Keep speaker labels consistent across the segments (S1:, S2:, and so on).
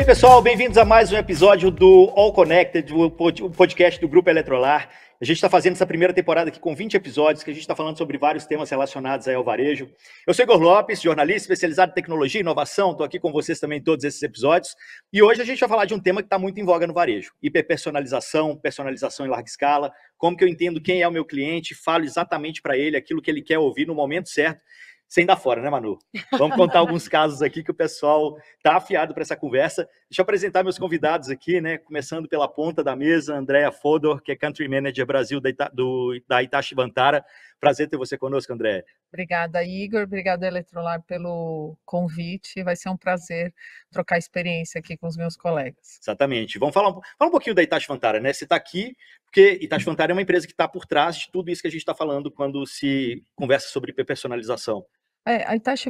S1: aí, pessoal, bem-vindos a mais um episódio do All Connected, o podcast do Grupo Eletrolar. A gente está fazendo essa primeira temporada aqui com 20 episódios, que a gente está falando sobre vários temas relacionados aí ao varejo. Eu sou Igor Lopes, jornalista especializado em tecnologia e inovação, estou aqui com vocês também em todos esses episódios. E hoje a gente vai falar de um tema que está muito em voga no varejo: hiperpersonalização, personalização em larga escala, como que eu entendo quem é o meu cliente, falo exatamente para ele aquilo que ele quer ouvir no momento certo, sem dar fora, né, Manu? Vamos contar alguns casos aqui que o pessoal está afiado para essa conversa. Deixa eu apresentar meus convidados aqui, né? Começando pela ponta da mesa, Andréa Fodor, que é Country Manager Brasil da Hitachi Vantara. Prazer ter você conosco, Andréa.
S2: Obrigada, Igor. Obrigada, Eletrolar, pelo convite. Vai ser um prazer trocar experiência aqui com os meus colegas.
S1: Exatamente. Vamos falar um pouquinho da Hitachi Vantara, né? Você está aqui porque Hitachi Vantara é uma empresa que está por trás de tudo isso que a gente está falando quando se conversa sobre personalização.
S2: A Hitachi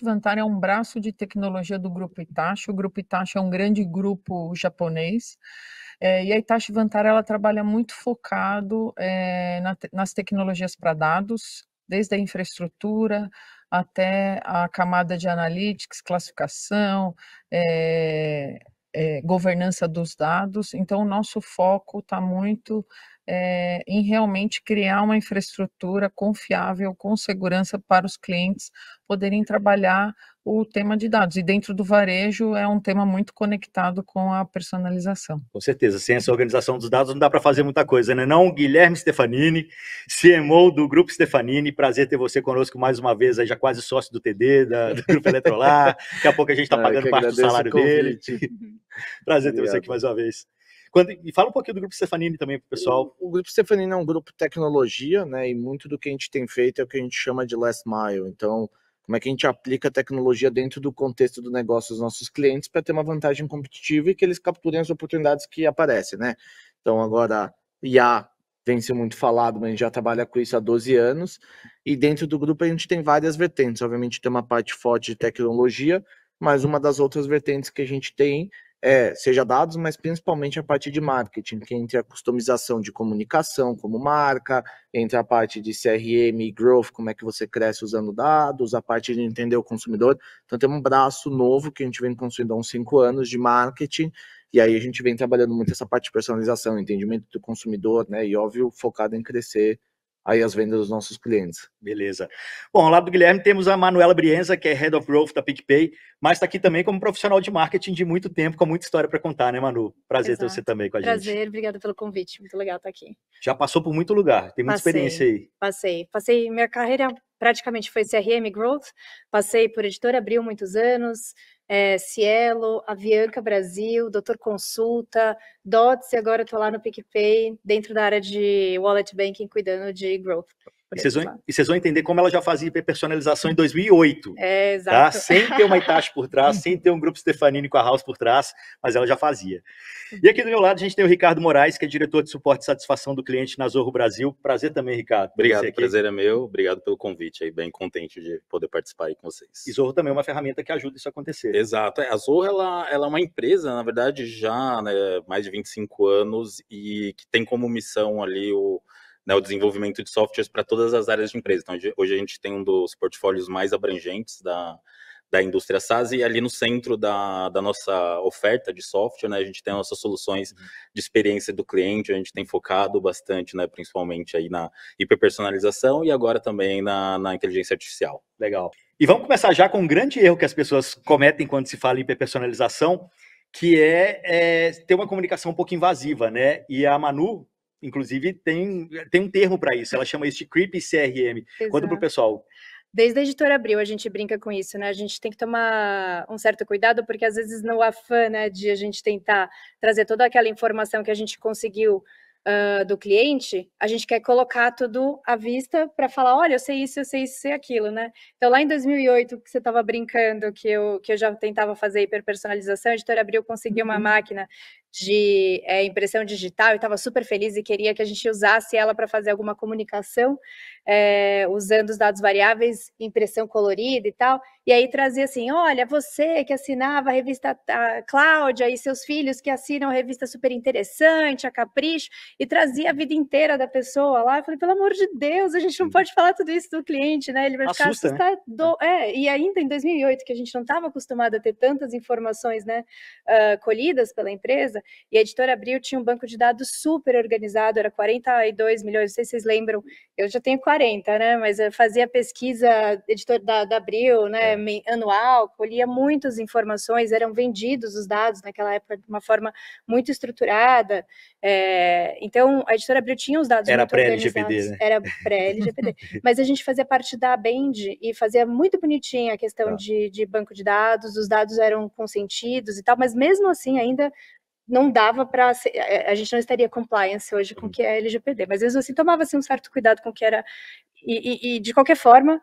S2: Vantara é um braço de tecnologia do Grupo Hitachi. O Grupo Hitachi é um grande grupo japonês. E a Hitachi Vantara ela trabalha muito focado nas tecnologias para dados, desde a infraestrutura até a camada de analytics, classificação, governança dos dados. Então, o nosso foco está muito em realmente criar uma infraestrutura confiável, com segurança para os clientes poderem trabalhar o tema de dados. E dentro do varejo é um tema muito conectado com a personalização.
S1: Com certeza, sem essa organização dos dados não dá para fazer muita coisa, né? Não, Guilherme Stefanini, CMO do Grupo Stefanini, prazer ter você conosco mais uma vez, aí já quase sócio do TD, do Grupo Eletrolar. Daqui a pouco a gente está pagando parte do salário dele. Prazer ter você aqui mais uma vez. E fala um pouquinho do Grupo Stefanini também para o pessoal.
S3: O Grupo Stefanini é um grupo de tecnologia, né? E muito do que a gente tem feito é o que a gente chama de last mile. Então, como é que a gente aplica a tecnologia dentro do contexto do negócio dos nossos clientes para ter uma vantagem competitiva e que eles capturem as oportunidades que aparecem, né? Então, agora, IA vem ser muito falado, mas a gente já trabalha com isso há 12 anos. E dentro do grupo a gente tem várias vertentes. Obviamente tem uma parte forte de tecnologia, mas uma das outras vertentes que a gente tem seja dados, mas principalmente a parte de marketing, que entre a customização de comunicação como marca, entre a parte de CRM e growth, como é que você cresce usando dados, a parte de entender o consumidor. Então tem um braço novo que a gente vem construindo há uns 5 anos de marketing, e aí a gente vem trabalhando muito essa parte de personalização, entendimento do consumidor, né, e óbvio, focado em crescer aí as vendas dos nossos clientes.
S1: Beleza. Bom, ao lado do Guilherme temos a Manuela Brienza, que é Head of Growth da PicPay, mas está aqui também como profissional de marketing de muito tempo, com muita história para contar, né, Manu? Prazer ter você também com a gente.
S4: Prazer, obrigada pelo convite, muito legal estar aqui.
S1: Já passou por muito lugar, tem muita experiência aí.
S4: Passei, minha carreira praticamente foi CRM Growth, passei por Editora Abril muitos anos, Cielo, Avianca Brasil, Doutor Consulta, Dots, e agora estou lá no PicPay, dentro da área de Wallet Banking, cuidando de Growth.
S1: E vocês vão entender como ela já fazia personalização em 2008.
S4: Exato.
S1: Tá? Sem ter uma Hitachi por trás, sem ter um Grupo Stefanini com a House por trás, mas ela já fazia. E aqui do meu lado a gente tem o Ricardo Moraes, que é diretor de suporte e satisfação do cliente na Zorro Brasil. Prazer também, Ricardo.
S5: Obrigado, prazer é meu. Obrigado pelo convite aí, bem contente de poder participar aí com vocês.
S1: E Zorro também é uma ferramenta que ajuda isso a acontecer.
S5: Exato. A Zorro, ela é uma empresa, na verdade, já mais de 25 anos e que tem como missão ali o desenvolvimento de softwares para todas as áreas de empresa. Então, hoje a gente tem um dos portfólios mais abrangentes da indústria SaaS, e ali no centro da nossa oferta de software, né, a gente tem nossas soluções de experiência do cliente, a gente tem focado bastante, né, principalmente aí na hiperpersonalização e agora também na inteligência artificial.
S1: Legal. E vamos começar já com um grande erro que as pessoas cometem quando se fala em hiperpersonalização, que é ter uma comunicação um pouco invasiva, né? E a Manu, inclusive, tem um termo para isso, ela chama isso de creepy CRM.
S4: Exato.
S1: Conta para o pessoal.
S4: Desde a Editora Abril a gente brinca com isso, né? A gente tem que tomar um certo cuidado, porque às vezes no afã, né, de a gente tentar trazer toda aquela informação que a gente conseguiu do cliente, a gente quer colocar tudo à vista para falar, olha, eu sei isso, sei aquilo, né? Então, lá em 2008, que você estava brincando, que eu já tentava fazer hiperpersonalização, a Editora Abril conseguiu uma máquina de impressão digital e estava super feliz e queria que a gente usasse ela para fazer alguma comunicação, usando os dados variáveis, impressão colorida e tal, e aí trazia assim, olha, você que assinava a revista Cláudia e seus filhos que assinam a revista super interessante, a Capricho, e trazia a vida inteira da pessoa lá. Eu falei, pelo amor de Deus, a gente não pode falar tudo isso do cliente, né? Ele vai ficar assustado. Né? E ainda em 2008, que a gente não estava acostumado a ter tantas informações, né, colhidas pela empresa, e a Editora Abril tinha um banco de dados super organizado, era 42 milhões, não sei se vocês lembram, eu já tenho 40, né? Mas eu fazia pesquisa editor da Abril, né? Anual, colhia muitas informações, eram vendidos os dados naquela época de uma forma muito estruturada. Então, a Editora Abril tinha os dados muito organizados.
S1: Né?
S4: Era pré-LGPD. Mas a gente fazia parte da ABEND e fazia muito bonitinha a questão de banco de dados, os dados eram consentidos e tal, mas mesmo assim ainda não dava para... A gente não estaria compliance hoje com o que é LGPD, mas mesmo assim tomava-se um certo cuidado com o que era... E de qualquer forma,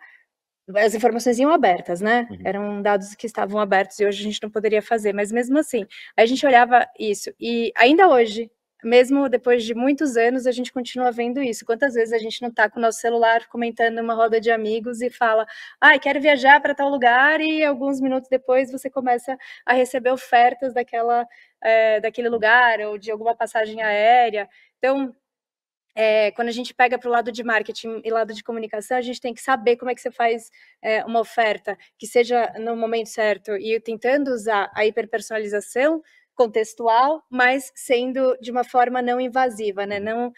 S4: as informações iam abertas, né? Eram dados que estavam abertos e hoje a gente não poderia fazer, mas mesmo assim, a gente olhava isso e ainda hoje, mesmo depois de muitos anos, a gente continua vendo isso. Quantas vezes a gente não está com o nosso celular comentando numa roda de amigos e fala, quero viajar para tal lugar, e alguns minutos depois você começa a receber ofertas daquele lugar ou de alguma passagem aérea. Então, quando a gente pega para o lado de marketing e lado de comunicação, a gente tem que saber como é que você faz uma oferta que seja no momento certo e tentando usar a hiperpersonalização contextual, mas sendo de uma forma não invasiva, né? Não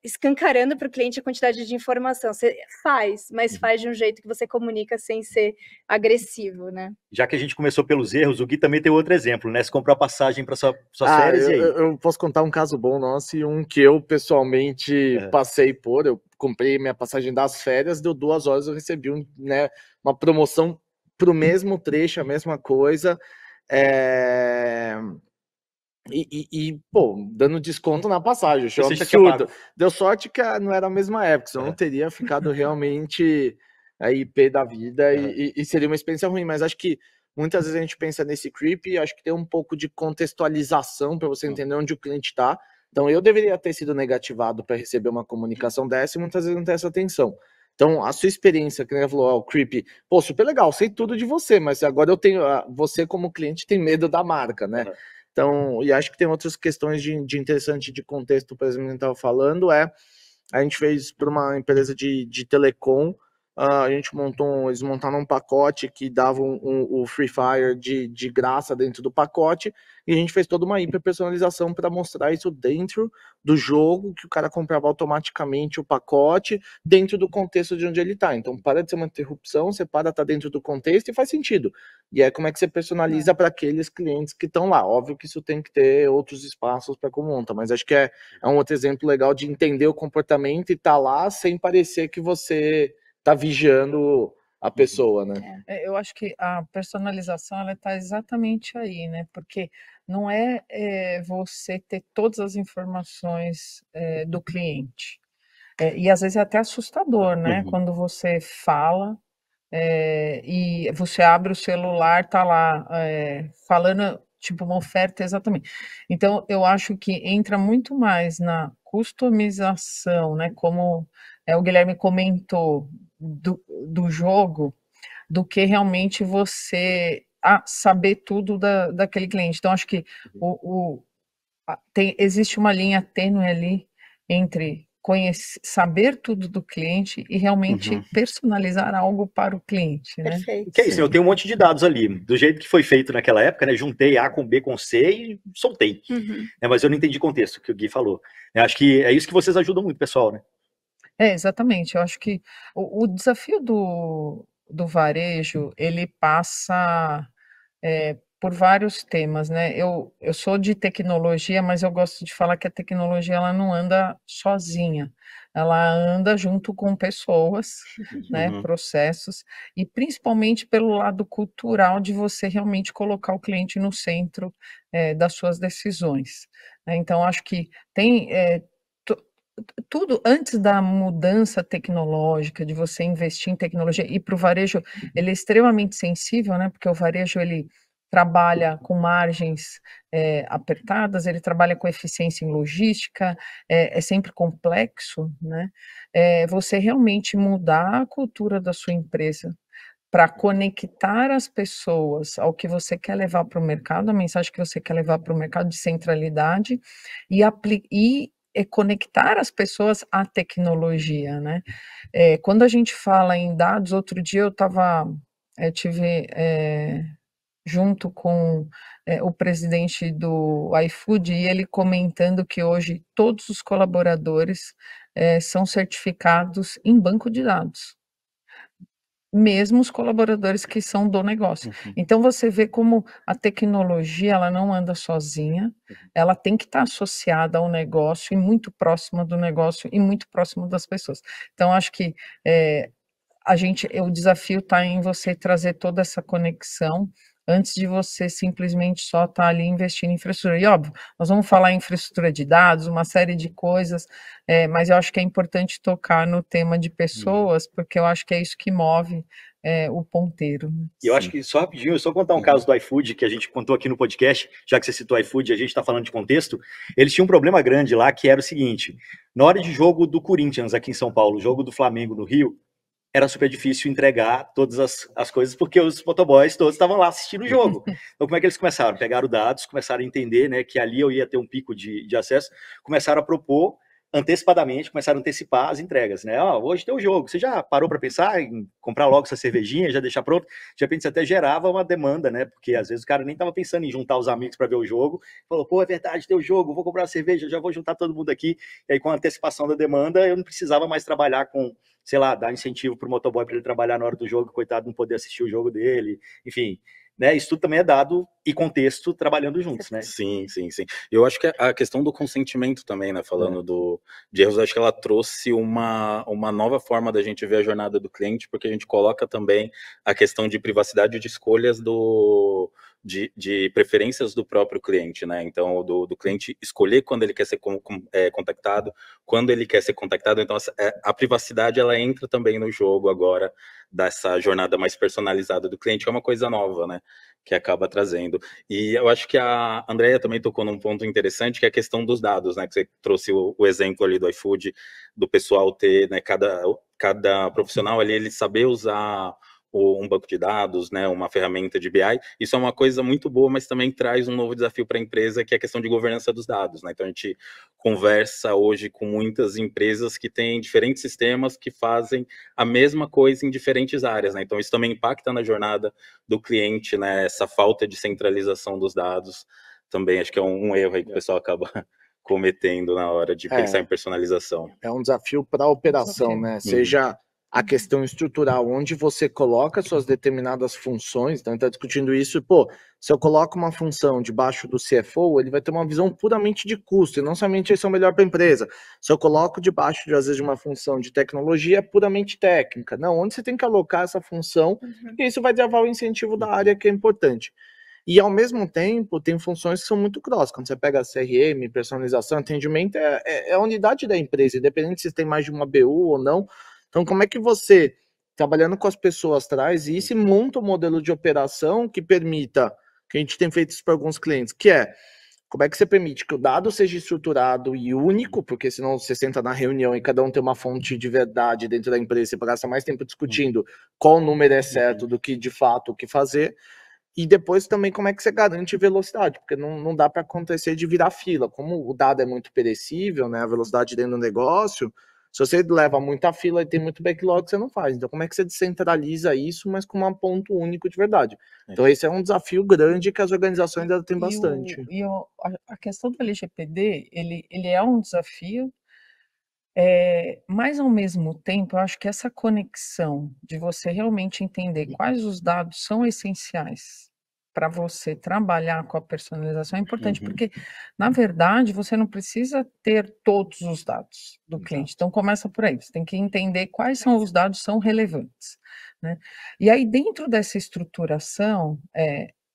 S4: escancarando para o cliente a quantidade de informação. Você faz, mas faz de um jeito que você comunica sem ser agressivo, né?
S1: Já que a gente começou pelos erros, o Gui também tem outro exemplo, né? Você comprou a passagem para suas férias e aí?
S3: Eu posso contar um caso bom nosso e um que eu pessoalmente passei por. Eu comprei minha passagem das férias, deu 2 horas, eu recebi uma promoção para o mesmo trecho, a mesma coisa. Pô, dando desconto na passagem, achei um absurdo. Deu sorte que não era a mesma época, senão eu não teria ficado realmente aí pé da vida e seria uma experiência ruim, mas acho que muitas vezes a gente pensa nesse creep e acho que tem um pouco de contextualização para você entender onde o cliente está. Então eu deveria ter sido negativado para receber uma comunicação dessa e muitas vezes não ter essa atenção. Então, a sua experiência, que ele falou, o creep, pô, super legal, sei tudo de você, mas agora eu tenho, você como cliente tem medo da marca, né? Então, e acho que tem outras questões de interessante de contexto, por exemplo, que a gente estava falando, a gente fez para uma empresa de telecom, a gente eles montaram um pacote que dava o Free Fire de graça dentro do pacote, e a gente fez toda uma hiperpersonalização para mostrar isso dentro do jogo, que o cara comprava automaticamente o pacote dentro do contexto de onde ele está. Então, para de ser uma interrupção, você para de estar dentro do contexto e faz sentido. E é como é que você personaliza para aqueles clientes que estão lá. Óbvio que isso tem que ter outros espaços para como monta, mas acho que é um outro exemplo legal de entender o comportamento e estar lá sem parecer que você tá vigiando a pessoa, né?
S2: Eu acho que a personalização ela está exatamente aí, né? Porque não é você ter todas as informações do cliente. E às vezes é até assustador, né? Quando você fala e você abre o celular, tá lá falando tipo uma oferta exatamente. Então eu acho que entra muito mais na customização, né? Como o Guilherme comentou do jogo, do que realmente você saber tudo daquele cliente. Então acho que existe uma linha tênue ali entre saber tudo do cliente e realmente personalizar algo para o cliente, né?
S4: Perfeito.
S1: Que é isso, eu tenho um monte de dados ali, do jeito que foi feito naquela época, né? Juntei A com B com C e soltei. Mas eu não entendi o contexto que o Gui falou. Eu acho que é isso que vocês ajudam muito, pessoal, né?
S2: Exatamente. Eu acho que o desafio do varejo, ele passa por vários temas, né? Eu sou de tecnologia, mas eu gosto de falar que a tecnologia ela não anda sozinha, ela anda junto com pessoas, né? Processos, e principalmente pelo lado cultural de você realmente colocar o cliente no centro das suas decisões, né? Então, acho que tem tudo antes da mudança tecnológica, de você investir em tecnologia, e para o varejo, ele é extremamente sensível, né? Porque o varejo, ele trabalha com margens apertadas, ele trabalha com eficiência em logística, é sempre complexo, né? Você realmente mudar a cultura da sua empresa para conectar as pessoas ao que você quer levar para o mercado, a mensagem que você quer levar para o mercado de centralidade e conectar as pessoas à tecnologia, né? Quando a gente fala em dados, outro dia eu tive junto com o presidente do iFood e ele comentando que hoje todos os colaboradores são certificados em banco de dados, mesmo os colaboradores que são do negócio. Então você vê como a tecnologia ela não anda sozinha, ela tem que estar associada ao negócio e muito próxima do negócio e muito próximo das pessoas. Então acho que o desafio está em você trazer toda essa conexão antes de você simplesmente só estar ali investindo em infraestrutura. E óbvio, nós vamos falar em infraestrutura de dados, uma série de coisas, mas eu acho que é importante tocar no tema de pessoas, porque eu acho que é isso que move o ponteiro.
S1: E eu acho que, só rapidinho, só contar um caso do iFood, que a gente contou aqui no podcast, já que você citou iFood, a gente está falando de contexto, eles tinham um problema grande lá, que era o seguinte, na hora de jogo do Corinthians aqui em São Paulo, jogo do Flamengo no Rio, era super difícil entregar todas as coisas, porque os motoboys todos estavam lá assistindo o jogo. Então, como é que eles começaram? Pegaram dados, começaram a entender, né, que ali eu ia ter um pico de acesso, começaram a propor antecipadamente, começaram a antecipar as entregas, né? Hoje tem o jogo, você já parou para pensar em comprar logo essa cervejinha, já deixar pronto? De repente você até gerava uma demanda, né? Porque às vezes o cara nem estava pensando em juntar os amigos para ver o jogo, falou, pô, é verdade, tem o jogo, vou comprar uma cerveja, já vou juntar todo mundo aqui. E aí com a antecipação da demanda, eu não precisava mais trabalhar com, sei lá, dar incentivo para o motoboy para ele trabalhar na hora do jogo, coitado, não poder assistir o jogo dele, enfim. Né, isso tudo também é dado e contexto trabalhando juntos, né?
S5: Sim. Eu acho que a questão do consentimento também, né, falando de erros, acho que ela trouxe uma nova forma da gente ver a jornada do cliente, porque a gente coloca também a questão de privacidade de escolhas de preferências do próprio cliente, né? Então, do cliente escolher quando ele quer ser contactado, quando ele quer ser contactado. Então, a privacidade, ela entra também no jogo agora, dessa jornada mais personalizada do cliente, que é uma coisa nova, né? Que acaba trazendo. E eu acho que a Andrea também tocou num ponto interessante, que é a questão dos dados, né? Que você trouxe o exemplo ali do iFood, do pessoal ter, né? Cada profissional ali, ele saber usar um banco de dados, né, uma ferramenta de BI, isso é uma coisa muito boa, mas também traz um novo desafio para a empresa, que é a questão de governança dos dados, né? Então a gente conversa hoje com muitas empresas que têm diferentes sistemas que fazem a mesma coisa em diferentes áreas, né? Então isso também impacta na jornada do cliente, né? Essa falta de centralização dos dados também acho que é um erro aí que o pessoal acaba cometendo na hora de pensar em personalização.
S3: É um desafio para a operação, né? Seja a questão estrutural, onde você coloca suas determinadas funções, então a gente está discutindo isso, se eu coloco uma função debaixo do CFO, ele vai ter uma visão puramente de custo, e não somente isso é o melhor para a empresa. Se eu coloco debaixo, às vezes, de uma função de tecnologia, é puramente técnica. Não, onde você tem que alocar essa função, e isso vai travar o incentivo da área, que é importante. E, ao mesmo tempo, tem funções que são muito cross. Quando você pega CRM, personalização, atendimento, é a unidade da empresa, independente se tem mais de uma BU ou não. Então, como é que você, trabalhando com as pessoas, traz isso e monta um modelo de operação que permita, que a gente tem feito isso para alguns clientes, que é, como é que você permite que o dado seja estruturado e único, porque senão você senta na reunião e cada um tem uma fonte de verdade dentro da empresa, você passa mais tempo discutindo qual número é certo do que, de fato, o que fazer. E depois também como é que você garante velocidade, porque não dá para acontecer de virar fila. Como o dado é muito perecível, né, a velocidade dentro do negócio, se você leva muita fila e tem muito backlog, você não faz. Então, como é que você descentraliza isso, mas com um ponto único de verdade? Então, esse é um desafio grande que as organizações ainda têm bastante.
S2: A questão do LGPD, ele é um desafio, mas, ao mesmo tempo, eu acho que essa conexão de você realmente entender quais os dados são essenciais para você trabalhar com a personalização é importante, porque, na verdade, você não precisa ter todos os dados do cliente. Então, começa por aí. Você tem que entender quais são os dados que são relevantes, né? E aí, dentro dessa estruturação,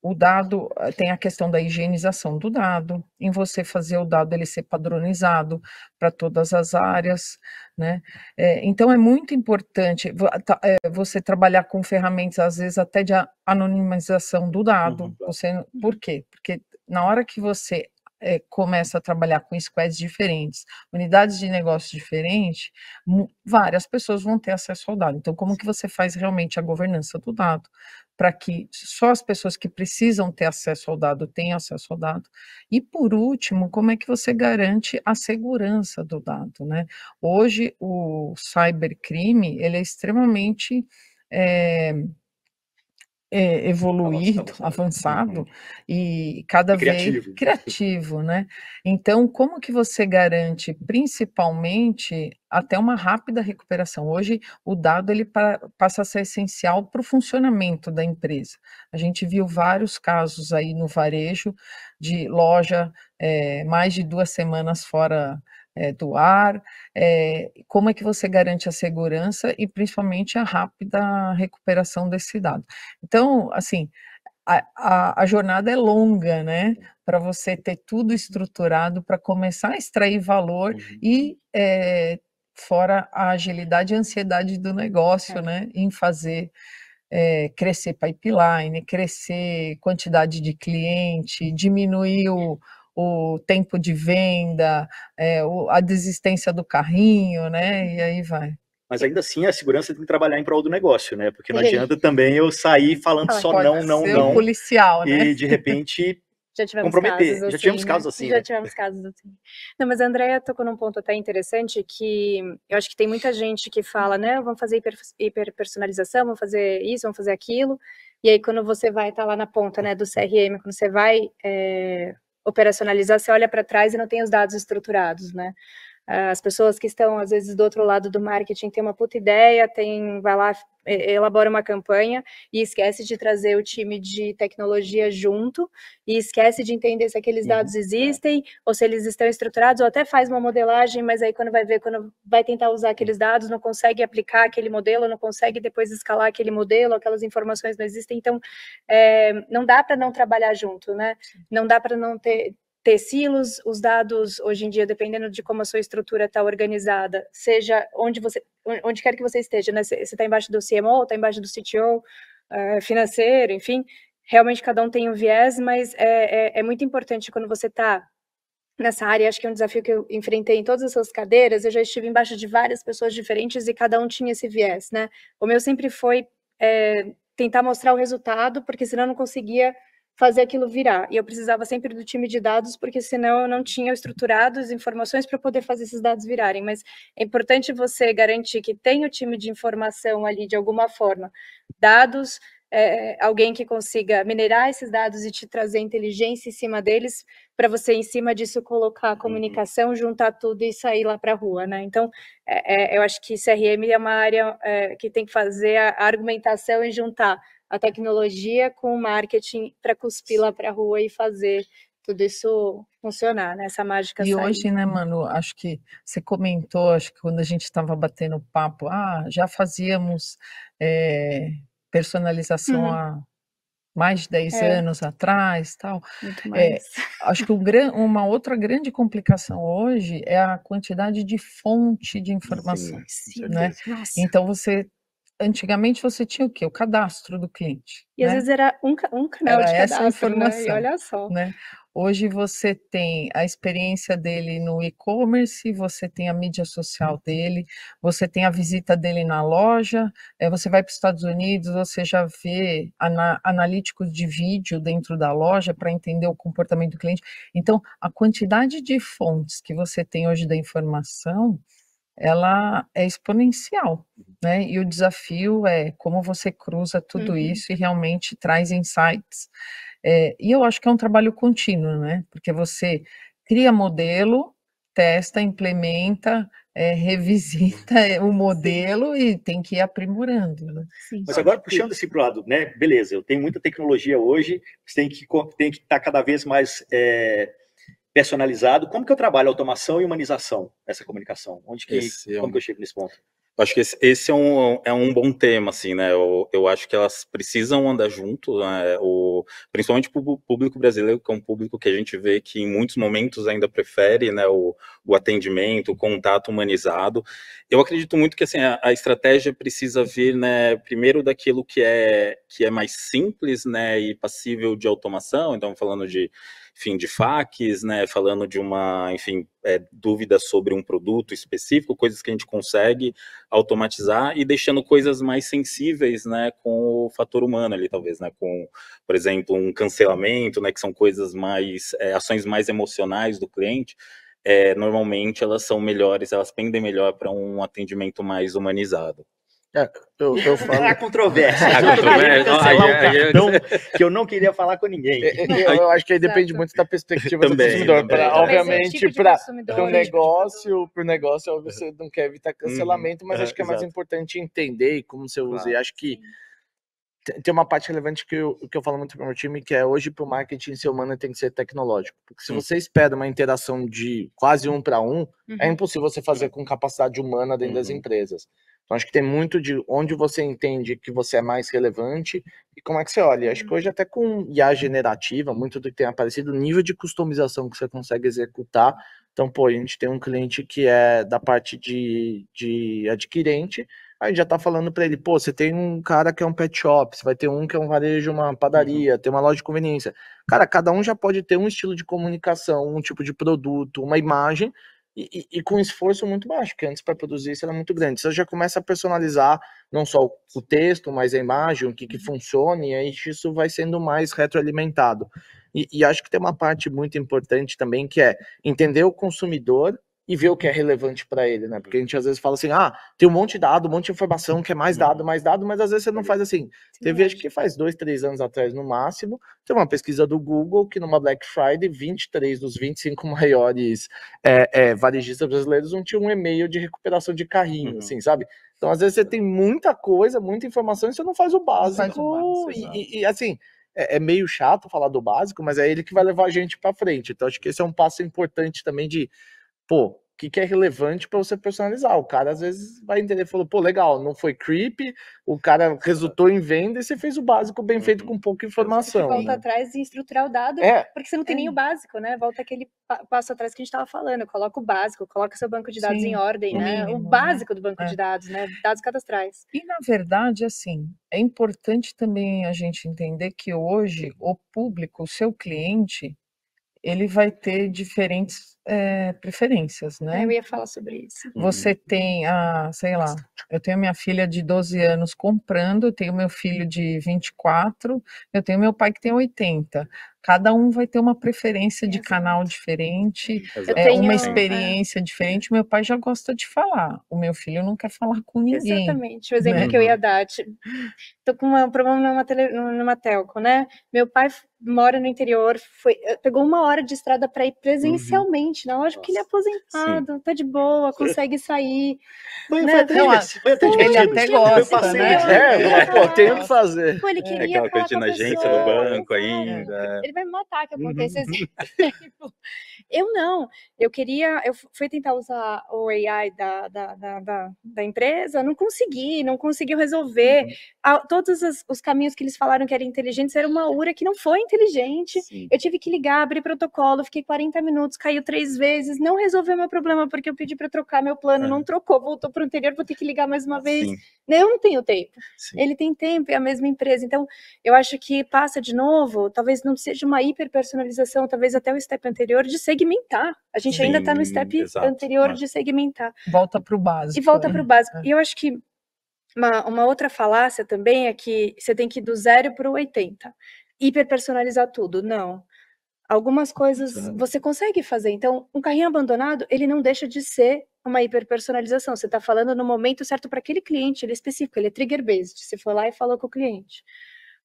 S2: o dado tem a questão da higienização do dado, em você fazer o dado ele ser padronizado para todas as áreas, né? Então é muito importante você trabalhar com ferramentas, às vezes até de anonimização do dado. Por quê? Porque na hora que você começa a trabalhar com squads diferentes, unidades de negócio diferentes, várias pessoas vão ter acesso ao dado. Então, como que você faz realmente a governança do dado, para que só as pessoas que precisam ter acesso ao dado tenham acesso ao dado? E, por último, como é que você garante a segurança do dado, né? Hoje, o cybercrime, ele é extremamente evoluído, avançado e cada vez criativo, né? Então, como que você garante, principalmente, até uma rápida recuperação? Hoje, o dado ele passa a ser essencial para o funcionamento da empresa. A gente viu vários casos aí no varejo de loja mais de 2 semanas fora do ar, como é que você garante a segurança e principalmente a rápida recuperação desse dado? Então, assim, a jornada é longa, né? Para você ter tudo estruturado para começar a extrair valor e fora a agilidade e a ansiedade do negócio, né? Em fazer crescer pipeline, crescer quantidade de cliente, diminuir o tempo de venda, a desistência do carrinho, né? E aí vai.
S1: Mas ainda assim a segurança tem que trabalhar em prol do negócio, né? Porque não adianta também eu sair falando só não,
S2: policial, né?
S1: E de repente
S4: já tivemos
S1: comprometer.
S4: Casos assim,
S1: já tivemos casos assim.
S4: Já tivemos casos assim. Não, mas a Andrea tocou num ponto até interessante que eu acho que tem muita gente que fala, né, vamos fazer hiperpersonalização, vamos fazer isso, vamos fazer aquilo. E aí quando você vai estar lá na ponta, né, do CRM, quando você vai operacionalizar, você olha para trás e não tem os dados estruturados, né? As pessoas que estão, às vezes, do outro lado do marketing têm uma puta ideia, vai lá, elabora uma campanha e esquece de trazer o time de tecnologia junto e esquece de entender se aqueles dados existem ou se eles estão estruturados, ou até faz uma modelagem, mas aí quando vai tentar usar aqueles dados, não consegue aplicar aquele modelo, não consegue depois escalar aquele modelo, aquelas informações não existem. Então, não dá para não trabalhar junto, né? Não dá para não ter silos, os dados, hoje em dia, dependendo de como a sua estrutura está organizada, seja onde quer que você esteja, né? Você está embaixo do CMO, está embaixo do CTO, financeiro, enfim, realmente cada um tem um viés, mas é muito importante quando você está nessa área, acho que é um desafio que eu enfrentei em todas essas cadeiras, eu já estive embaixo de várias pessoas diferentes e cada um tinha esse viés, né? O meu sempre foi tentar mostrar o resultado, porque senão eu não conseguia fazer aquilo virar, e eu precisava sempre do time de dados, porque senão eu não tinha estruturado as informações para poder fazer esses dados virarem, mas é importante você garantir que tem o time de informação ali de alguma forma, dados, alguém que consiga minerar esses dados e te trazer inteligência em cima deles, para você em cima disso colocar a comunicação, juntar tudo e sair lá para a rua, né? Então, eu acho que CRM é uma área que tem que fazer a argumentação e juntar a tecnologia com o marketing para cuspir lá para a rua e fazer tudo isso funcionar, né? Essa mágica
S2: E
S4: sair.
S2: hoje, né, Manu, acho que você comentou, acho que quando a gente estava batendo papo, já fazíamos personalização há mais de 10 anos atrás, tal.
S4: Muito mais.
S2: Acho que uma outra grande complicação hoje é a quantidade de fonte de informação, né? Então antigamente você tinha o quê? O cadastro do cliente.
S4: E às vezes era um canal de cadastro,
S2: essa informação,
S4: né? E olha só.
S2: Né? Hoje você tem a experiência dele no e-commerce, você tem a mídia social dele, você tem a visita dele na loja, você vai para os Estados Unidos, você já vê analíticos de vídeo dentro da loja para entender o comportamento do cliente. Então, a quantidade de fontes que você tem hoje da informação, ela é exponencial, né? E o desafio é como você cruza tudo isso e realmente traz insights. E eu acho que é um trabalho contínuo, né? Porque você cria modelo, testa, implementa, revisita o modelo e tem que ir aprimorando, né?
S4: Sim.
S1: Mas agora, puxando esse para o lado, né? Beleza, eu tenho muita tecnologia hoje, você tem que estar cada vez mais personalizado. Como que eu trabalho automação e humanização, essa comunicação? Como que eu chego nesse ponto?
S5: Acho que esse é um bom tema, assim, né? Eu acho que elas precisam andar junto, né? Principalmente o público brasileiro, que é um público que a gente vê que em muitos momentos ainda prefere, né, o atendimento, o contato humanizado. Eu acredito muito que assim, a estratégia precisa vir, né, primeiro daquilo que é mais simples, né, e passível de automação. Então, falando de FAQs, né, falando de dúvidas sobre um produto específico, coisas que a gente consegue automatizar e deixando coisas mais sensíveis, né, com o fator humano ali, talvez, né, com, por exemplo, um cancelamento, né, que são coisas mais, ações mais emocionais do cliente. Normalmente elas são melhores, elas pendem melhor para um atendimento mais humanizado.
S3: Eu falo...
S1: A controvérsia. Que eu não queria falar com ninguém.
S3: Eu acho que aí depende muito da perspectiva do consumidor. Obviamente, para o negócio, você não quer evitar cancelamento, mas acho que é mais importante entender e como você usa. E acho que tem uma parte relevante que eu falo muito para o meu time, que é hoje para o marketing ser humano tem que ser tecnológico. Porque se você espera uma interação de quase 1 para 1, é impossível você fazer com capacidade humana dentro das empresas. Então, acho que tem muito de onde você entende que você é mais relevante e como é que você olha. Acho que hoje até com IA generativa, muito do que tem aparecido, o nível de customização que você consegue executar. Então, a gente tem um cliente que é da parte de adquirente, a gente já tá falando para ele, você tem um cara que é um pet shop, você vai ter um que é um varejo, uma padaria, tem uma loja de conveniência. Cara, cada um já pode ter um estilo de comunicação, um tipo de produto, uma imagem, e com esforço muito baixo, porque antes para produzir isso era muito grande. Você já começa a personalizar não só o texto, mas a imagem, o que funciona, e aí isso vai sendo mais retroalimentado. E acho que tem uma parte muito importante também, que é entender o consumidor e ver o que é relevante para ele, né? Porque a gente às vezes fala assim, tem um monte de dado, um monte de informação, que é mais dado, mas às vezes você não faz assim. Teve, acho que faz 2, 3 anos atrás, no máximo, tem uma pesquisa do Google que numa Black Friday, 23 dos 25 maiores varejistas brasileiros não tinham um e-mail de recuperação de carrinho, assim, sabe? Então, às vezes você tem muita coisa, muita informação e você não faz o básico. E assim, é meio chato falar do básico, mas é ele que vai levar a gente para frente. Então, acho que esse é um passo importante também de o que é relevante para você personalizar. O cara às vezes vai entender, falou, legal, não foi creepy, o cara resultou em venda e você fez o básico bem feito com pouca informação.
S4: Você volta atrás e estruturar o dado, porque você não tem nem o básico, né? Volta aquele passo atrás que a gente estava falando, coloca o básico, coloca seu banco de dados em ordem, né? O básico do banco de dados, né? Dados cadastrais.
S2: E, na verdade, assim, é importante também a gente entender que hoje o público, o seu cliente, ele vai ter diferentes preferências, né?
S4: Eu ia falar sobre isso.
S2: Você tem sei lá, eu tenho minha filha de 12 anos comprando, eu tenho meu filho de 24, eu tenho meu pai que tem 80. Cada um vai ter uma preferência de canal diferente, uma experiência diferente. Meu pai já gosta de falar, o meu filho não quer falar com ninguém.
S4: Exatamente, o exemplo que eu ia dar. Tô com um problema numa telco, né? Meu pai mora no interior, pegou 1 hora de estrada para ir presencialmente na loja, porque ele é aposentado, tá de boa, consegue sair.
S1: Ele até
S2: gosta, né?
S3: Tem o que fazer.
S4: Ele queria
S5: aquela coisa na agência do banco ainda.
S4: Ele vai me matar que aconteça esse Eu não, eu fui tentar usar o AI da empresa, não conseguiu resolver. Todos os caminhos que eles falaram que eram inteligentes era uma URA que não foi inteligente. Eu tive que ligar, abrir protocolo, fiquei 40 minutos, caiu 3 vezes, não resolveu meu problema porque eu pedi para trocar meu plano, não trocou, voltou para o anterior, vou ter que ligar mais uma vez. Eu não tenho tempo. Ele tem tempo, é a mesma empresa. Então, eu acho que passa de novo, talvez não seja uma hiperpersonalização, talvez até o step anterior de segmentar. A gente ainda está no step anterior de segmentar.
S2: Volta para o básico.
S4: E volta para o básico. E eu acho que uma outra falácia também é que você tem que ir do 0 para o 80. Hiperpersonalizar tudo. Não. Algumas coisas você consegue fazer. Então, um carrinho abandonado, ele não deixa de ser uma hiperpersonalização. Você está falando no momento certo para aquele cliente, ele é específico, ele é trigger-based. Você foi lá e falou com o cliente.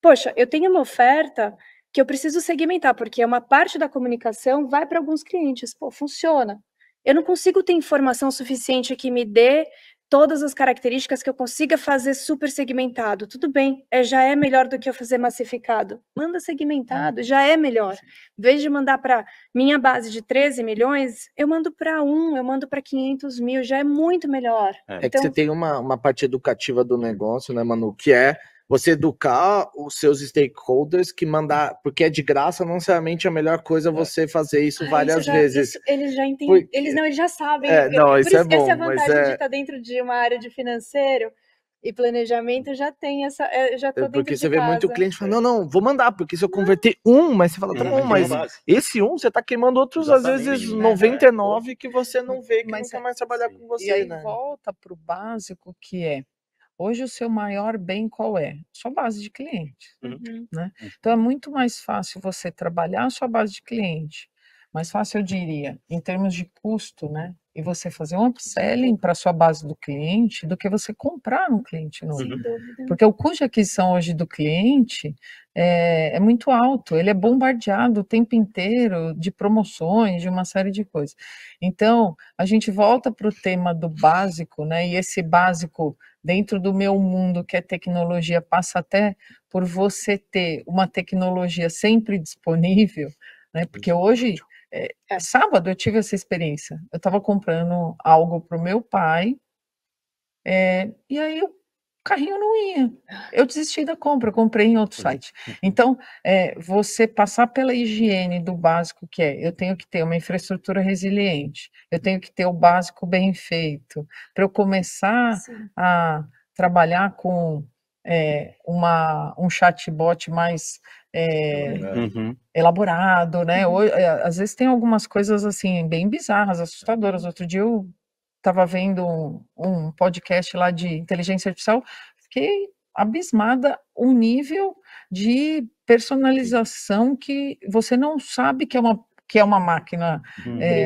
S4: Poxa, eu tenho uma oferta que eu preciso segmentar, porque uma parte da comunicação vai para alguns clientes. Funciona. Eu não consigo ter informação suficiente que me dê todas as características que eu consiga fazer super segmentado. Tudo bem, já é melhor do que eu fazer massificado. Manda segmentado, já é melhor. Em vez de mandar para minha base de 13 milhões, eu mando para eu mando para 500 mil, já é muito melhor.
S3: É que você tem uma parte educativa do negócio, né, Manu, que é você educar os seus stakeholders que mandar, porque é de graça, não necessariamente a melhor coisa você fazer isso várias vezes.
S4: Isso, eles já entendem,
S3: Porque-
S4: eles já sabem.
S3: Não, isso é bom,
S4: essa é a
S3: mas
S4: vantagem de estar dentro de uma área de financeiro e planejamento, já tem essa, já tô dentro
S3: porque
S4: de
S3: você vê muito
S4: casa.
S3: cliente falando, não, vou mandar, porque se eu converter mas você fala, tá bom, mas esse você tá queimando outros, às vezes, 99 que você não vê, que não quer mais trabalhar com você,
S2: E aí
S3: né?
S2: volta para o básico, que é, hoje o seu maior bem qual é? Sua base de clientes, né? Então é muito mais fácil você trabalhar a sua base de cliente, mais fácil eu diria, em termos de custo, né? E você fazer um upselling para a sua base do cliente do que você comprar um cliente novo. Porque o custo de aquisição hoje do cliente é muito alto, ele é bombardeado o tempo inteiro de promoções, de uma série de coisas. Então, a gente volta para o tema do básico, né? E esse básico dentro do meu mundo, que é tecnologia, passa até por você ter uma tecnologia sempre disponível, né? Porque hoje, sábado, eu tive essa experiência. Eu estava comprando algo para o meu pai, e aí o carrinho não ia. Eu desisti da compra, eu comprei em outro site. Então, você passar pela higiene do básico, que eu tenho que ter uma infraestrutura resiliente, eu tenho que ter o básico bem feito, para eu começar a trabalhar com um chatbot mais elaborado, né? Às vezes tem algumas coisas assim bem bizarras, assustadoras. Outro dia eu estava vendo um podcast lá de inteligência artificial, fiquei abismada o nível de personalização que você não sabe que é uma máquina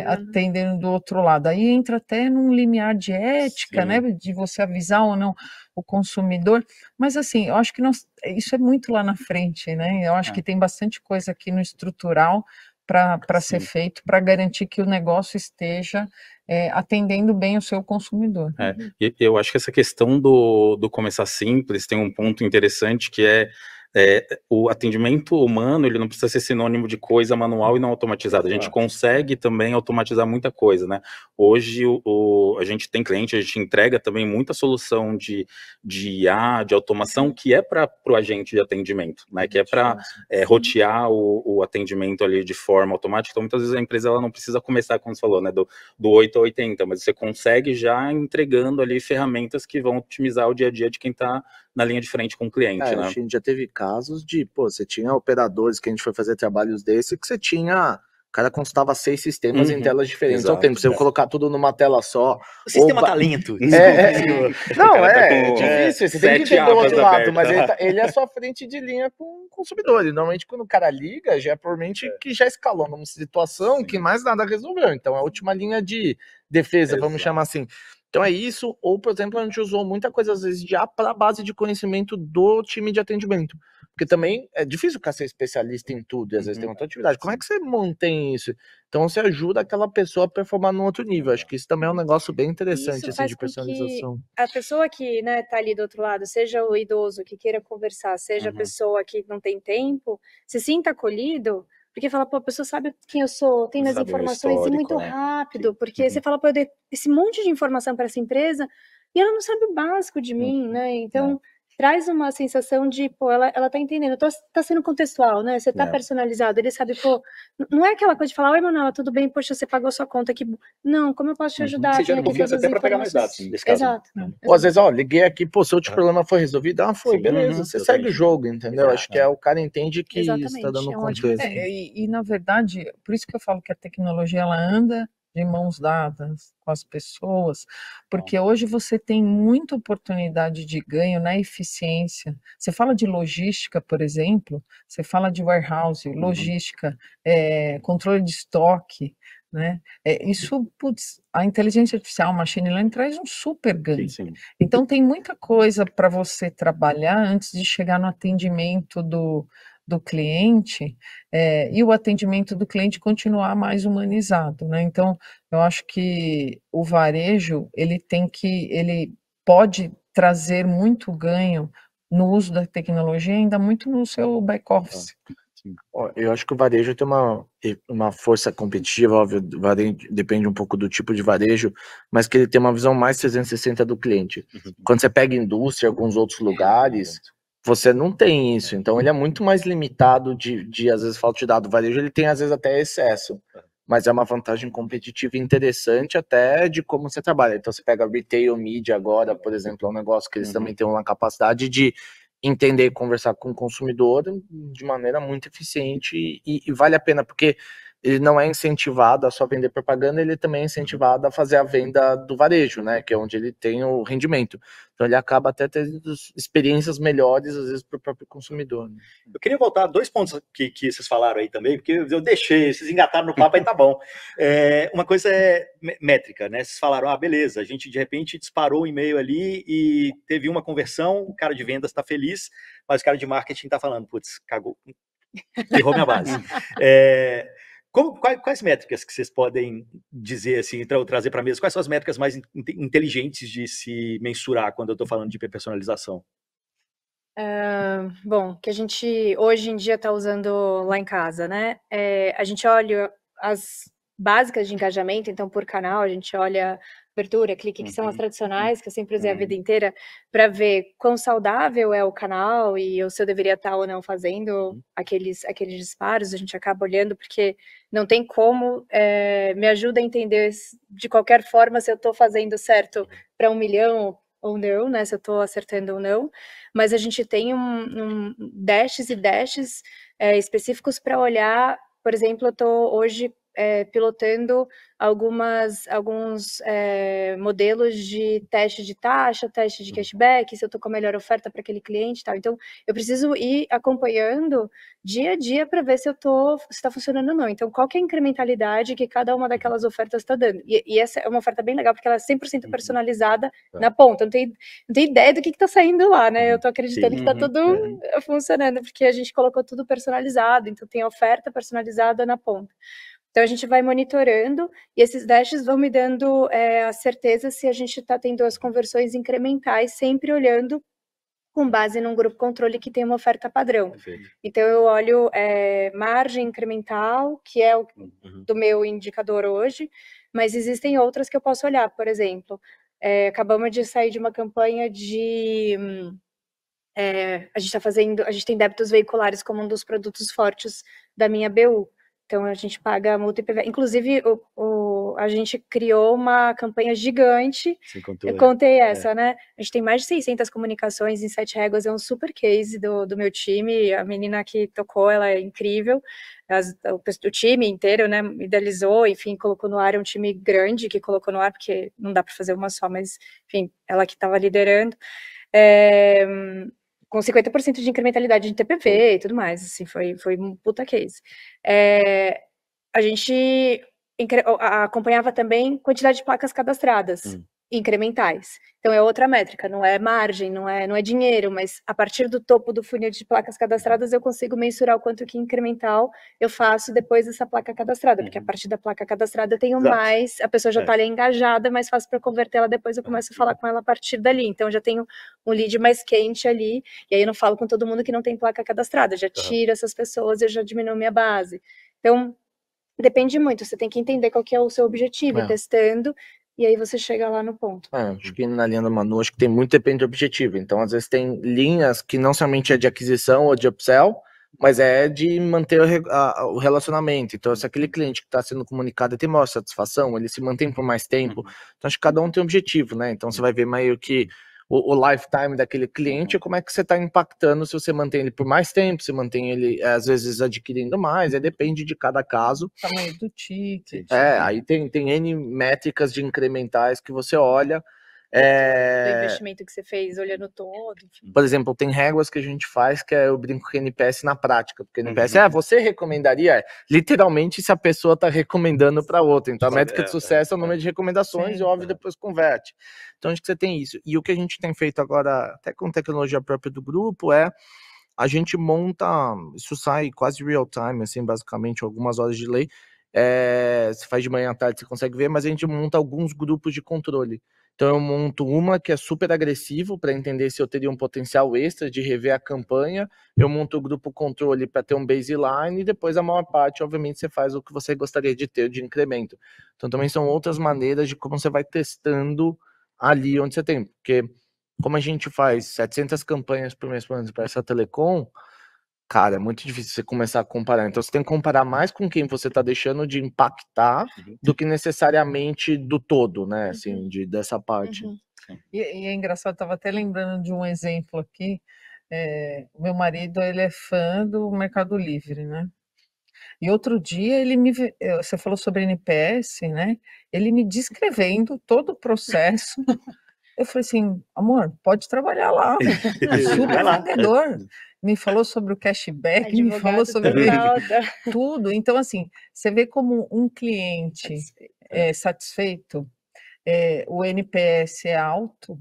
S2: atendendo do outro lado. Aí entra até num limiar de ética, né, de você avisar ou não o consumidor, mas assim, eu acho que isso é muito lá na frente, né? Eu acho que tem bastante coisa aqui no estrutural para ser feito, para garantir que o negócio esteja atendendo bem o seu consumidor.
S5: E eu acho que essa questão do começar simples tem um ponto interessante que o atendimento humano, ele não precisa ser sinônimo de coisa manual e não automatizada. A gente consegue também automatizar muita coisa, né? Hoje a gente tem cliente, a gente entrega também muita solução de IA, de automação, que é para o agente de atendimento, né? Que é para rotear o atendimento ali de forma automática. Então, muitas vezes a empresa ela não precisa começar, como você falou, né? Do 8 a 80, mas você consegue já entregando ali ferramentas que vão otimizar o dia a dia de quem está na linha de frente com o cliente, né?
S3: A gente já teve casos de, você tinha operadores que a gente foi fazer trabalhos desse, que você tinha, o cara consultava 6 sistemas em telas diferentes ao tempo, você colocar tudo numa tela só.
S1: O sistema tá lento.
S3: Não, difícil, você tem que entender o outro lado, mas ele é a sua frente de linha com o consumidor, e normalmente quando o cara liga, já é por mente que já escalou numa situação que mais nada resolveu, então é a última linha de defesa, vamos chamar assim. Então é isso, ou por exemplo, a gente usou muita coisa às vezes de para a base de conhecimento do time de atendimento, porque também é difícil ficar ser especialista em tudo, e às vezes tem outra atividade. Como é que você mantém isso? Então você ajuda aquela pessoa a performar num outro nível. Acho que isso também é um negócio bem interessante assim, de personalização.
S4: A pessoa que tá ali do outro lado, seja o idoso que queira conversar, seja a pessoa que não tem tempo, se sinta acolhido. Porque fala, a pessoa sabe quem eu sou, tem as informações e muito rápido, porque você fala, eu dei esse monte de informação para essa empresa e ela não sabe o básico de mim, né? Então, traz uma sensação de, ela tá entendendo, tá sendo contextual, né? Você tá personalizado, ele sabe, não é aquela coisa de falar, oi, Manuela, tudo bem, poxa, você pagou sua conta aqui. Não, como eu posso te ajudar?
S1: Você gera confiança até para pegar mais dados, nesse caso.
S4: Exato.
S3: Ou às vezes, liguei aqui, seu outro problema foi resolvido, foi, beleza, você segue o jogo, entendeu? Acho que o cara entende que está dando contexto.
S2: E na verdade, por isso que eu falo que a tecnologia, ela anda de mãos dadas com as pessoas, porque hoje você tem muita oportunidade de ganho na eficiência. Você fala de logística, por exemplo, você fala de warehouse, logística, controle de estoque, né? Isso, a inteligência artificial, machine learning, traz um super ganho. Sim. Então tem muita coisa para você trabalhar antes de chegar no atendimento do do cliente e o atendimento do cliente continuar mais humanizado, né? Então, eu acho que o varejo, ele pode trazer muito ganho no uso da tecnologia, ainda muito no seu back-office.
S3: Eu acho que o varejo tem uma força competitiva, óbvio, o varejo depende um pouco do tipo de varejo, mas que ele tem uma visão mais 360 do cliente. Quando você pega indústria, alguns outros lugares, você não tem isso, então ele é muito mais limitado de às vezes, falta de dado. O varejo, ele tem, às vezes, até excesso, mas é uma vantagem competitiva interessante até de como você trabalha. Então, você pega retail media agora, por exemplo, é um negócio que eles também têm uma capacidade de entender e conversar com o consumidor de maneira muito eficiente e vale a pena, porque ele não é incentivado a só vender propaganda, ele também é incentivado a fazer a venda do varejo, né, que é onde ele tem o rendimento. Então ele acaba até tendo experiências melhores, às vezes, para o próprio consumidor. Né?
S1: Eu queria voltar a 2 pontos que vocês falaram aí também, porque eu deixei, vocês engataram no papo, aí tá bom. Uma coisa é métrica, né? Vocês falaram, beleza, a gente de repente disparou o e-mail ali e teve uma conversão, o cara de vendas está feliz, mas o cara de marketing está falando, putz, cagou, ferrou minha base. Quais métricas que vocês podem dizer, assim, trazer para a mesa? Quais são as métricas mais inteligentes de se mensurar quando eu estou falando de hiperpersonalização?
S4: Bom, que a gente hoje em dia está usando lá em casa, né? A gente olha as básicas de engajamento, então por canal, a gente olha abertura, clique, que são as tradicionais, que eu sempre usei a vida inteira, para ver quão saudável é o canal e se eu deveria estar ou não fazendo aqueles disparos. A gente acaba olhando, porque não tem como, me ajuda a entender de qualquer forma se eu estou fazendo certo para 1 milhão ou não, né, se eu estou acertando ou não, mas a gente tem dashes específicos para olhar. Por exemplo, eu estou hoje pilotando alguns modelos de teste de taxa, teste de cashback, se eu estou com a melhor oferta para aquele cliente e tal. Então, eu preciso ir acompanhando dia a dia para ver se está funcionando ou não. Então, qual que é a incrementalidade que cada uma daquelas ofertas está dando? E essa é uma oferta bem legal, porque ela é 100% personalizada na ponta. Não tem ideia do que está saindo lá, né? Eu estou acreditando que está tudo funcionando, porque a gente colocou tudo personalizado, então tem a oferta personalizada na ponta. Então, a gente vai monitorando e esses dashes vão me dando a certeza se a gente está tendo as conversões incrementais, sempre olhando com base num grupo controle que tem uma oferta padrão. Perfeito. Então, eu olho margem incremental, que é o do meu indicador hoje, mas existem outras que eu posso olhar. Por exemplo, acabamos de sair de uma campanha de... a gente tem débitos veiculares como um dos produtos fortes da minha BU. Então, a gente paga multa IPVA. Inclusive, a gente criou uma campanha gigante. Eu contei essa, né? A gente tem mais de 600 comunicações em 7 réguas. É um super case do meu time. A menina que tocou, ela é incrível. O time inteiro, né, idealizou, enfim, colocou no ar. É um time grande que colocou no ar, porque não dá para fazer uma só, mas, enfim, ela que estava liderando. Com 50% de incrementalidade de TPV e tudo mais, assim, foi um puta case. A gente acompanhava também quantidade de placas cadastradas, incrementais. Então, é outra métrica, não é margem, não é dinheiro, mas a partir do topo do funil de placas cadastradas, eu consigo mensurar o quanto que incremental eu faço depois dessa placa cadastrada, porque a partir da placa cadastrada eu tenho mais, a pessoa já está ali engajada, é mais fácil para converter ela, depois eu começo a falar com ela a partir dali. Então, eu já tenho um lead mais quente ali, e aí eu não falo com todo mundo que não tem placa cadastrada, já tiro essas pessoas, eu já diminuo minha base. Então, depende muito, você tem que entender qual que é o seu objetivo, testando, e aí você chega lá no ponto.
S3: Acho que na linha da Manu, acho que tem muito depende do objetivo. Então, às vezes tem linhas que não somente é de aquisição ou de upsell, mas é de manter o relacionamento. Então, se aquele cliente que está sendo comunicado tem maior satisfação, ele se mantém por mais tempo. Então, acho que cada um tem um objetivo, né? Então, você vai ver meio que o lifetime daquele cliente, como é que você está impactando, se você mantém ele por mais tempo, se mantém ele, às vezes, adquirindo mais, depende de cada caso.
S2: Tamanho do ticket.
S3: Aí tem N métricas de incrementais que você olha.
S4: Do investimento que você fez, olhando todo. Enfim.
S3: Por exemplo, tem réguas que a gente faz, que eu brinco com NPS na prática, porque NPS você recomendaria, literalmente, se a pessoa está recomendando para outra. Então, a métrica de sucesso é o número de recomendações e, óbvio, depois converte. Então, acho que você tem isso. E o que a gente tem feito agora, até com tecnologia própria do grupo, a gente monta, isso sai quase real time, assim, basicamente, algumas horas de delay. Se faz de manhã à tarde, você consegue ver, mas a gente monta alguns grupos de controle. Então eu monto uma que é super agressivo para entender se eu teria um potencial extra de rever a campanha. Eu monto o grupo controle para ter um baseline e depois a maior parte, obviamente, você faz o que você gostaria de ter de incremento. Então também são outras maneiras de como você vai testando ali onde você tem, porque como a gente faz 700 campanhas por mês para essa telecom, cara, é muito difícil você começar a comparar. Então você tem que comparar mais com quem você está deixando de impactar do que necessariamente do todo, né? Assim, dessa parte.
S2: E é engraçado, estava até lembrando de um exemplo aqui. O meu marido, ele é fã do Mercado Livre, né? E outro dia você falou sobre NPS, né? Ele me descrevendo todo o processo. Eu falei assim, amor, pode trabalhar lá, super vendedor. Me falou sobre o cashback, me falou sobre tudo. Então, assim, você vê como um cliente satisfeito, o NPS é alto,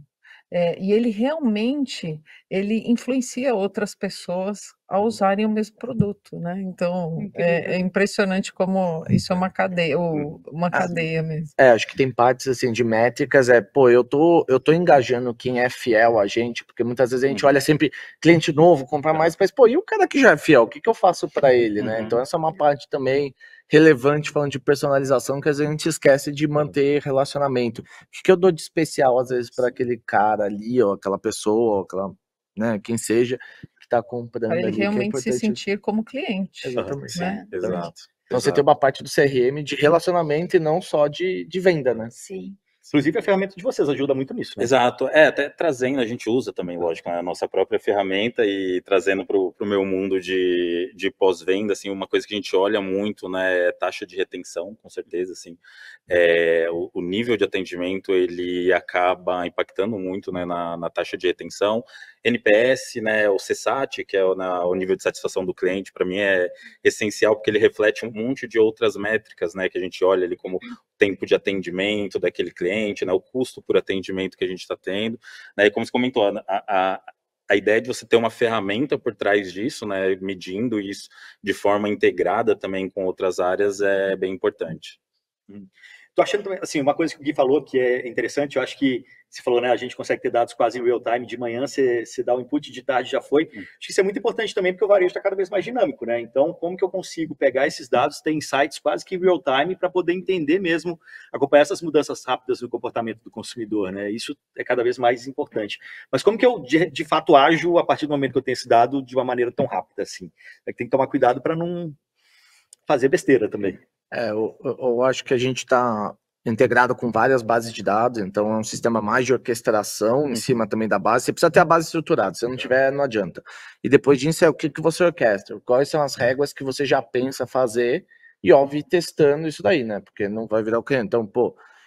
S2: e ele realmente influencia outras pessoas a usarem o mesmo produto, né? Então, é impressionante como isso é uma cadeia, uma cadeia mesmo.
S3: Acho que tem partes assim de métricas, eu tô engajando quem é fiel a gente, porque muitas vezes a gente olha sempre cliente novo, comprar mais, mas e o cara que já é fiel, o que eu faço para ele, né? Então essa é uma parte também relevante, falando de personalização, que às vezes a gente esquece de manter relacionamento. O que eu dou de especial às vezes para aquele cara ali, ou aquela pessoa, ou aquela, né, quem seja, que está comprando
S2: para ele
S3: ali,
S2: realmente
S3: que é
S2: se sentir como cliente.
S3: Exatamente.
S2: Né?
S5: Exato.
S3: Então você tem uma parte do CRM de relacionamento e não só de venda, né?
S4: Sim.
S1: Inclusive a ferramenta de vocês ajuda muito nisso, né?
S5: Exato. Até trazendo, a gente usa também, lógico, a nossa própria ferramenta e trazendo para o meu mundo de pós-venda, assim, uma coisa que a gente olha muito, né, é taxa de retenção, com certeza, assim. O nível de atendimento, ele acaba impactando muito, né, na taxa de retenção. NPS, né, o CSAT, que é o nível de satisfação do cliente, para mim é essencial, porque ele reflete um monte de outras métricas, né, que a gente olha ali como tempo de atendimento daquele cliente, né, o custo por atendimento que a gente está tendo, né, e como você comentou, a ideia de você ter uma ferramenta por trás disso, né, medindo isso de forma integrada também com outras áreas é bem importante.
S1: Tô achando também, assim, uma coisa que o Gui falou que é interessante, eu acho que você falou, né, a gente consegue ter dados quase em real time, de manhã você dá o input, de tarde já foi. Acho que isso é muito importante também, porque o varejo está cada vez mais dinâmico, né? Então, como que eu consigo pegar esses dados, ter insights quase que em real time, para poder entender mesmo, acompanhar essas mudanças rápidas no comportamento do consumidor, né? Isso é cada vez mais importante. Mas como que eu, de fato, ajo a partir do momento que eu tenho esse dado de uma maneira tão rápida assim? Tem que tomar cuidado para não fazer besteira também.
S3: Eu acho que a gente está integrado com várias bases de dados, então é um sistema mais de orquestração em cima também da base. Você precisa ter a base estruturada, se não tiver, não adianta. E depois disso é o que você orquestra, quais são as regras que você já pensa fazer e, óbvio, ir testando isso daí, né? Porque não vai virar o cliente. Então,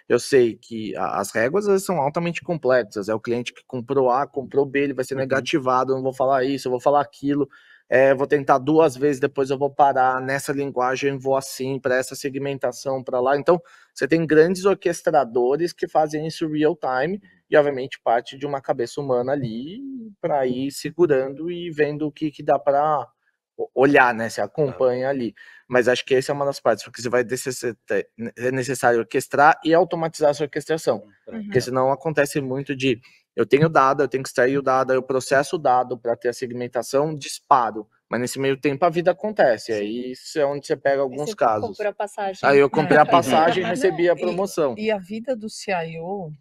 S3: eu sei que as regras são altamente complexas, é o cliente que comprou A, comprou B, ele vai ser negativado, eu não vou falar isso, eu vou falar aquilo. Vou tentar 2 vezes, depois eu vou parar nessa linguagem, vou assim, para essa segmentação, para lá. Então, você tem grandes orquestradores que fazem isso real time e, obviamente, parte de uma cabeça humana ali para ir segurando e vendo o que dá para olhar, né? Você acompanha ali. Mas acho que essa é uma das partes, porque é necessário orquestrar e automatizar essa orquestração. Porque senão acontece muito de eu tenho dado, eu tenho que extrair o dado, eu processo o dado para ter a segmentação, disparo. Mas nesse meio tempo a vida acontece. Aí isso é onde você pega alguns casos.
S4: Comprou a passagem.
S3: Aí eu comprei a passagem e recebi a promoção.
S2: E a vida do CIO,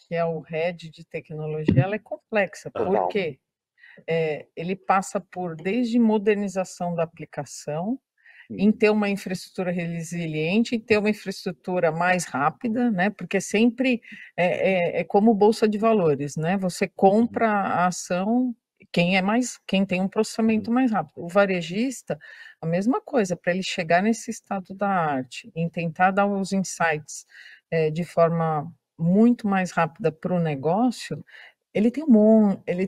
S2: que é o head de tecnologia, ela é complexa. Por quê? Ele passa por desde modernização da aplicação, em ter uma infraestrutura resiliente, em ter uma infraestrutura mais rápida, né? Porque sempre é como bolsa de valores, né? Você compra a ação, quem tem um processamento mais rápido. O varejista, a mesma coisa, para ele chegar nesse estado da arte, em tentar dar os insights de forma muito mais rápida para o negócio, ele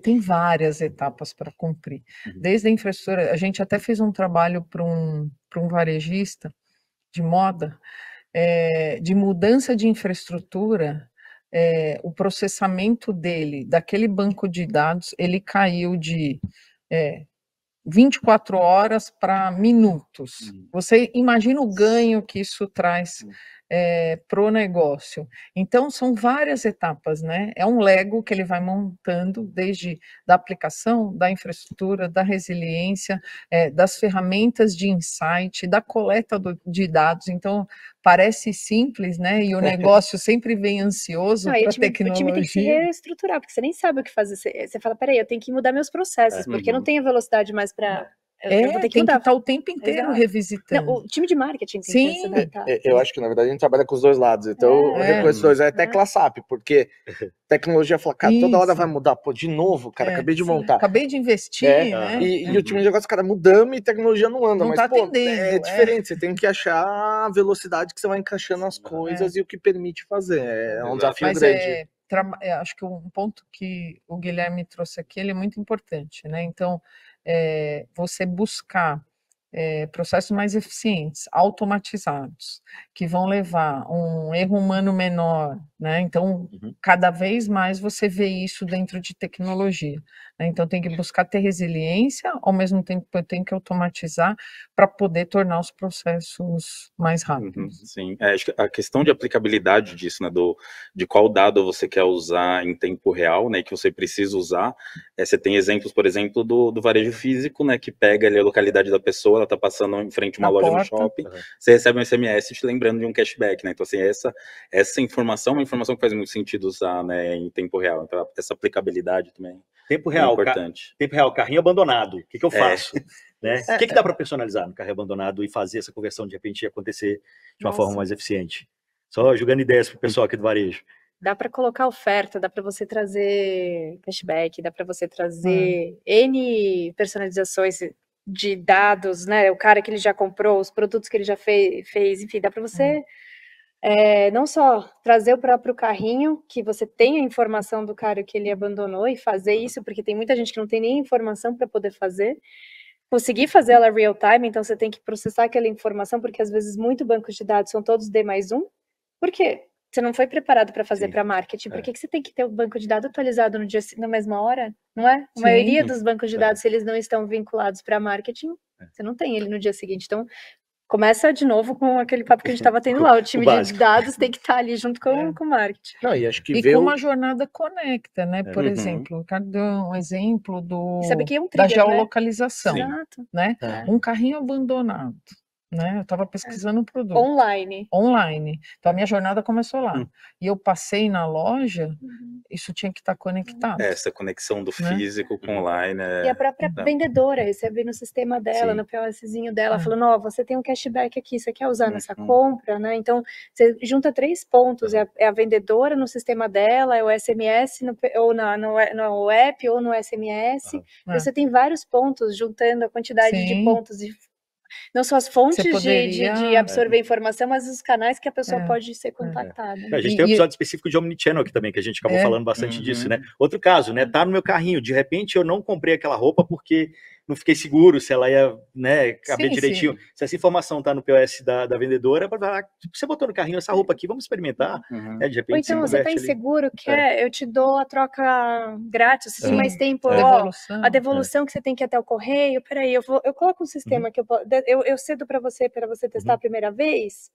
S2: tem várias etapas para cumprir. Desde a infraestrutura, a gente até fez um trabalho para um varejista de moda, de mudança de infraestrutura, o processamento dele, daquele banco de dados, ele caiu de 24 horas para minutos. Você imagina o ganho que isso traz para o negócio. Então, são várias etapas, né? É um Lego que ele vai montando, desde da aplicação, da infraestrutura, da resiliência, das ferramentas de insight, da coleta de dados. Então, parece simples, né? E o negócio sempre vem ansioso para a tecnologia.
S4: O time tem que se reestruturar, porque você nem sabe o que fazer. Você fala, peraí, eu tenho que mudar meus processos, porque eu não tenho velocidade mais para... Eu vou ter que
S2: tem
S4: mudar.
S2: que estar o tempo inteiro revisitando.
S4: Não, o time de marketing tem que se adaptar.
S3: Eu acho que, na verdade, a gente trabalha com os dois lados. Então, eu reconheço dois. É tecla SAP, porque tecnologia fala, cara, toda hora vai mudar. Pô, de novo, cara, acabei de montar.
S2: Acabei de investir, né?
S3: E o time de negócio, cara, mudamos e tecnologia não anda.
S2: Não
S3: mas,
S2: tá
S3: pô,
S2: atendendo,
S3: é diferente. Você tem que achar a velocidade que você vai encaixando as coisas e o que permite fazer. É um desafio grande.
S2: Acho que um ponto que o Guilherme trouxe aqui, ele é muito importante, né? Então, você buscar processos mais eficientes, automatizados, que vão levar um erro humano menor, né? Então, cada vez mais você vê isso dentro de tecnologia, né? Então, tem que buscar ter resiliência, ao mesmo tempo tem que automatizar para poder tornar os processos mais rápidos.
S5: Sim, acho que a questão de aplicabilidade disso, né, de qual dado você quer usar em tempo real, né, que você precisa usar. Você tem exemplos, por exemplo, do varejo físico, né, que pega ali a localidade da pessoa, ela está passando em frente a uma loja no shopping, você recebe um SMS te lembrando de um cashback, né? Então, assim, essa informação é uma informação que faz muito sentido usar, né, em tempo real. Então, essa aplicabilidade também
S1: tempo real,
S5: é importante.
S1: Tempo real, carrinho abandonado. O que eu faço? Né? O que dá para personalizar no carrinho abandonado e fazer essa conversão de repente acontecer de uma forma mais eficiente? Só jogando ideias para o pessoal aqui do varejo.
S4: Dá para colocar oferta, dá para você trazer cashback, dá para você trazer N personalizações de dados, né? O cara que ele já comprou, os produtos que ele já fez, enfim, dá para você não só trazer o próprio carrinho, que você tenha a informação do cara que ele abandonou e fazer isso, porque tem muita gente que não tem nem informação para poder fazer, conseguir fazer ela real time, então você tem que processar aquela informação, porque às vezes muito bancos de dados são todos D+1. Por quê? Você não foi preparado para fazer para marketing. Por que você tem que ter o banco de dados atualizado na mesma hora? Não é? A maioria dos bancos de dados, se eles não estão vinculados para marketing, você não tem ele no dia seguinte. Então, começa de novo com aquele papo que a gente estava tendo lá. O time de dados tem que estar ali junto com o marketing.
S3: Não, e acho que
S2: com uma jornada conecta, né? Por exemplo, o cara deu um exemplo da geolocalização, né? Um carrinho abandonado. Né? Eu estava pesquisando um produto.
S4: Online.
S2: Então, a minha jornada começou lá. E eu passei na loja, isso tinha que estar conectado.
S5: Essa conexão do físico com online.
S4: E a própria vendedora recebe no sistema dela, no POSzinho dela, falando, ó, você tem um cashback aqui, você quer usar nessa compra, né? Então, você junta 3 pontos, é a vendedora no sistema dela, é o SMS ou no app ou no SMS. Você tem vários pontos, juntando a quantidade de pontos não só as fontes de absorver informação, mas os canais que a pessoa pode ser contactada.
S1: A gente tem um episódio específico de Omnichannel aqui também, que a gente acabou falando bastante disso, né? Outro caso, né? Tá no meu carrinho, de repente eu não comprei aquela roupa porque não fiquei seguro se ela ia, né, caber direitinho. Se essa informação tá no POS da vendedora, você botou no carrinho essa roupa aqui, vamos experimentar. Né? De repente,
S4: ou então você tá inseguro, eu te dou a troca grátis, se mais tempo, a devolução que você tem que ir até o correio, peraí, eu coloco um sistema que eu cedo para você testar a primeira vez,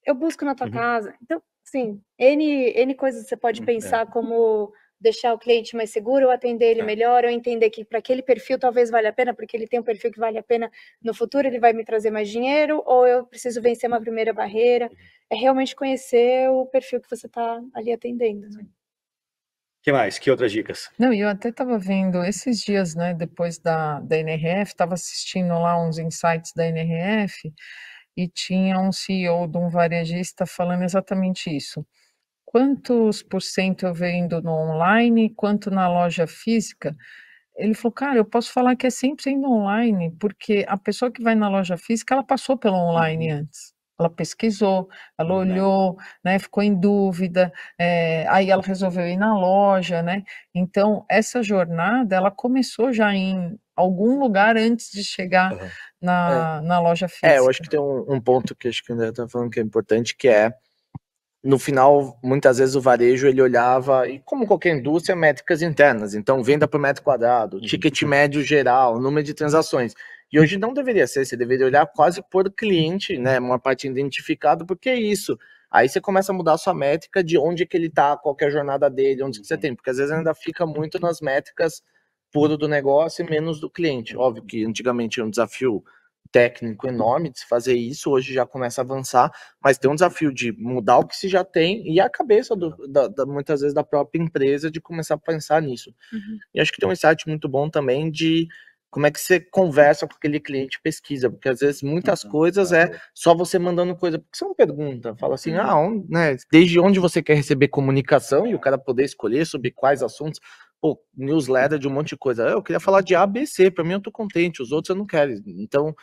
S4: eu busco na tua casa. Então, sim, N coisas você pode pensar como deixar o cliente mais seguro, ou atender ele melhor, ou entender que para aquele perfil talvez valha a pena, porque ele tem um perfil que vale a pena no futuro, ele vai me trazer mais dinheiro, ou eu preciso vencer uma primeira barreira. É realmente conhecer o perfil que você está ali atendendo. Né?
S1: Que mais? Que outras dicas?
S2: Não, eu até estava vendo esses dias, né, depois da NRF, estava assistindo lá uns insights da NRF, e tinha um CEO de um varejista falando exatamente isso. Quantos % eu vendo no online, quanto na loja física? Ele falou, cara, eu posso falar que é 100% online, porque a pessoa que vai na loja física, ela passou pelo online antes. Ela pesquisou, ela olhou, né, ficou em dúvida, aí ela resolveu ir na loja, né? Então, essa jornada, ela começou já em algum lugar antes de chegar na loja física.
S3: Eu acho que tem um ponto que acho que o André está falando que é importante, que é no final, muitas vezes o varejo ele olhava, e como qualquer indústria, métricas internas. Então, venda por metro quadrado, ticket médio geral, número de transações. E hoje não deveria ser, você deveria olhar quase por cliente, né? Uma parte identificada, porque é isso. Aí você começa a mudar a sua métrica de onde que ele está, qual que é a jornada dele, onde que você tem. Porque às vezes ainda fica muito nas métricas puro do negócio e menos do cliente. Óbvio que antigamente era um desafio técnico enorme de se fazer isso, hoje já começa a avançar, mas tem um desafio de mudar o que se já tem e a cabeça muitas vezes da própria empresa de começar a pensar nisso. E acho que tem um insight muito bom também de como é que você conversa com aquele cliente, pesquisa, porque às vezes muitas coisas é só você mandando coisa, porque você não pergunta, fala assim, né, desde onde você quer receber comunicação e o cara poder escolher sobre quais assuntos. Pô, newsletter de um monte de coisa. Eu queria falar de A, B, C, para mim eu tô contente, os outros eu não quero. Então,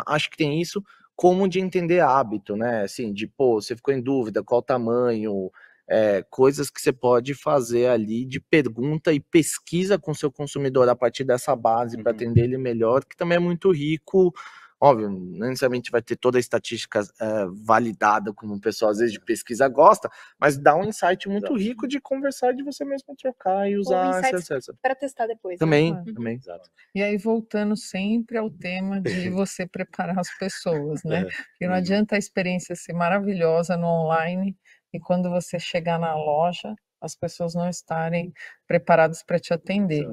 S3: acho que tem isso, como de entender hábito, né? Assim, de, pô, você ficou em dúvida, qual tamanho, coisas que você pode fazer ali de pergunta e pesquisa com o seu consumidor a partir dessa base para atender ele melhor, que também é muito rico. Óbvio, não necessariamente vai ter toda a estatística validada, como o pessoal às vezes de pesquisa gosta, mas dá um insight muito rico de conversar, de você mesmo trocar e usar essa.
S4: Para testar depois.
S3: Também,
S4: né?
S3: também.
S1: Exato.
S2: E aí, voltando sempre ao tema de você preparar as pessoas, né? Porque não adianta a experiência ser maravilhosa no online e quando você chegar na loja, as pessoas não estarem preparadas para te atender.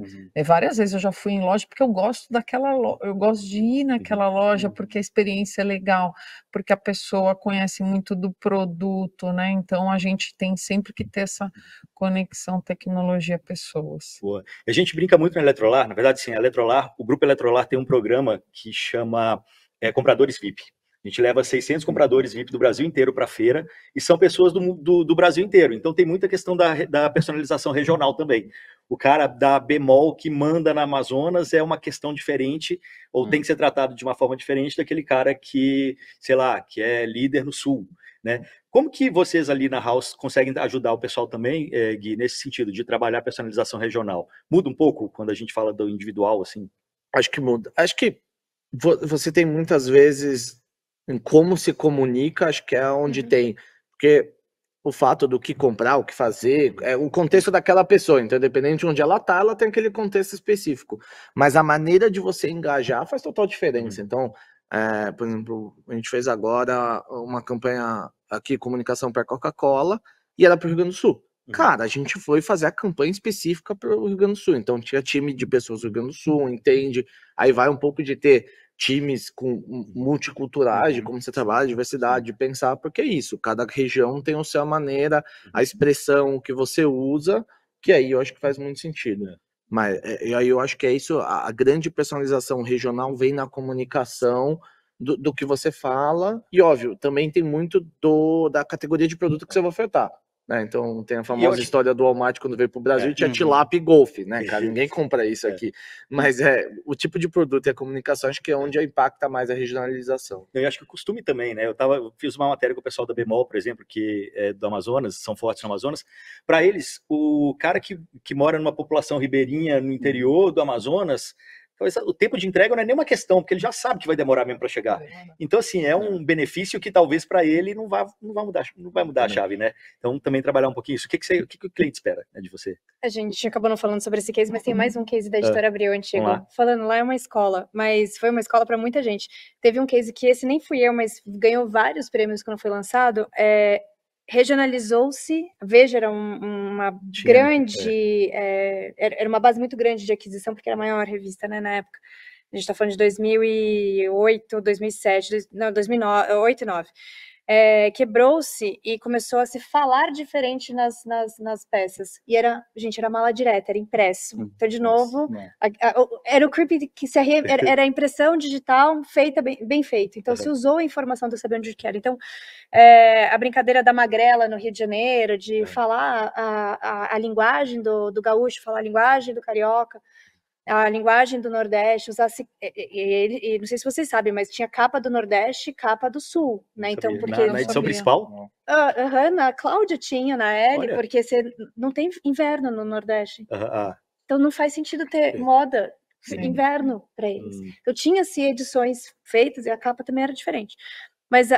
S2: Várias vezes eu já fui em loja porque eu gosto daquela loja, eu gosto de ir naquela loja porque a experiência é legal, porque a pessoa conhece muito do produto, né? Então a gente tem sempre que ter essa conexão tecnologia-pessoas.
S1: Boa. A gente brinca muito na Eletrolar, na verdade, sim, a Eletrolar, o Grupo Eletrolar tem um programa que chama Compradores VIP. A gente leva 600 compradores VIP do Brasil inteiro para a feira e são pessoas do Brasil inteiro. Então tem muita questão da personalização regional também. O cara da bemol que manda na Amazonas é uma questão diferente ou tem que ser tratado de uma forma diferente daquele cara que, sei lá, que é líder no Sul, né? Como que vocês ali na House conseguem ajudar o pessoal também, Gui, nesse sentido de trabalhar a personalização regional? Muda um pouco quando a gente fala do individual, assim?
S3: Acho que muda. Acho que você tem muitas vezes em como se comunica, acho que é onde tem, porque o fato do que comprar, o que fazer, é o contexto daquela pessoa, então independente de onde ela tá, ela tem aquele contexto específico, mas a maneira de você engajar faz total diferença. Então, por exemplo, a gente fez agora uma campanha aqui, comunicação para Coca-Cola, e era para o Rio Grande do Sul. Cara, a gente foi fazer a campanha específica para o Rio Grande do Sul, então tinha time de pessoas do Rio Grande do Sul, entende? Aí vai um pouco de ter times com multiculturais, de como você trabalha, diversidade, de pensar, porque é isso, cada região tem a sua maneira, a expressão que você usa, que aí eu acho que faz muito sentido. Mas aí eu acho que é isso, a grande personalização regional vem na comunicação do que você fala, e óbvio, também tem muito da categoria de produto que você vai ofertar. Né? Então tem a famosa história do Walmart quando veio para o Brasil, tinha tilápia e golfe, né, cara? Ninguém compra isso aqui. Mas o tipo de produto e a comunicação acho que é onde impacta mais a regionalização.
S1: Eu acho que o costume também, né? Eu fiz uma matéria com o pessoal da Bemol, por exemplo, que é do Amazonas, são fortes no Amazonas. Para eles, o cara que mora numa população ribeirinha no interior do Amazonas, o tempo de entrega não é nenhuma questão, porque ele já sabe que vai demorar mesmo para chegar. Então, assim, é um benefício que talvez para ele não vai mudar a chave, né? Então, também trabalhar um pouquinho isso. O que o cliente espera, né, de você?
S4: A gente acabou não falando sobre esse case, mas tem mais um case da Editora Abril antigo. Falando lá, é uma escola, mas foi uma escola para muita gente. Teve um case que esse nem fui eu, mas ganhou vários prêmios quando foi lançado. Regionalizou-se, Veja era uma grande, era uma base muito grande de aquisição, porque era a maior revista, né, na época. A gente está falando de 2008, 2007, não, 2009, 2008 e 2009. Quebrou-se e começou a se falar diferente nas peças. E era mala direta, era impresso. Então, de novo, era o creepy, era a impressão digital feita, bem feita. Então, se usou a informação de saber onde que era. Então, a brincadeira da magrela no Rio de Janeiro, de falar a linguagem do gaúcho, falar a linguagem do carioca, a linguagem do Nordeste, usasse, e não sei se vocês sabem, mas tinha capa do Nordeste e capa do Sul, né? Então, porque
S1: na edição principal?
S4: Na Cláudia tinha, na L, porque você não tem inverno no Nordeste. Então não faz sentido ter moda inverno para eles. Então tinha-se edições feitas e a capa também era diferente. Mas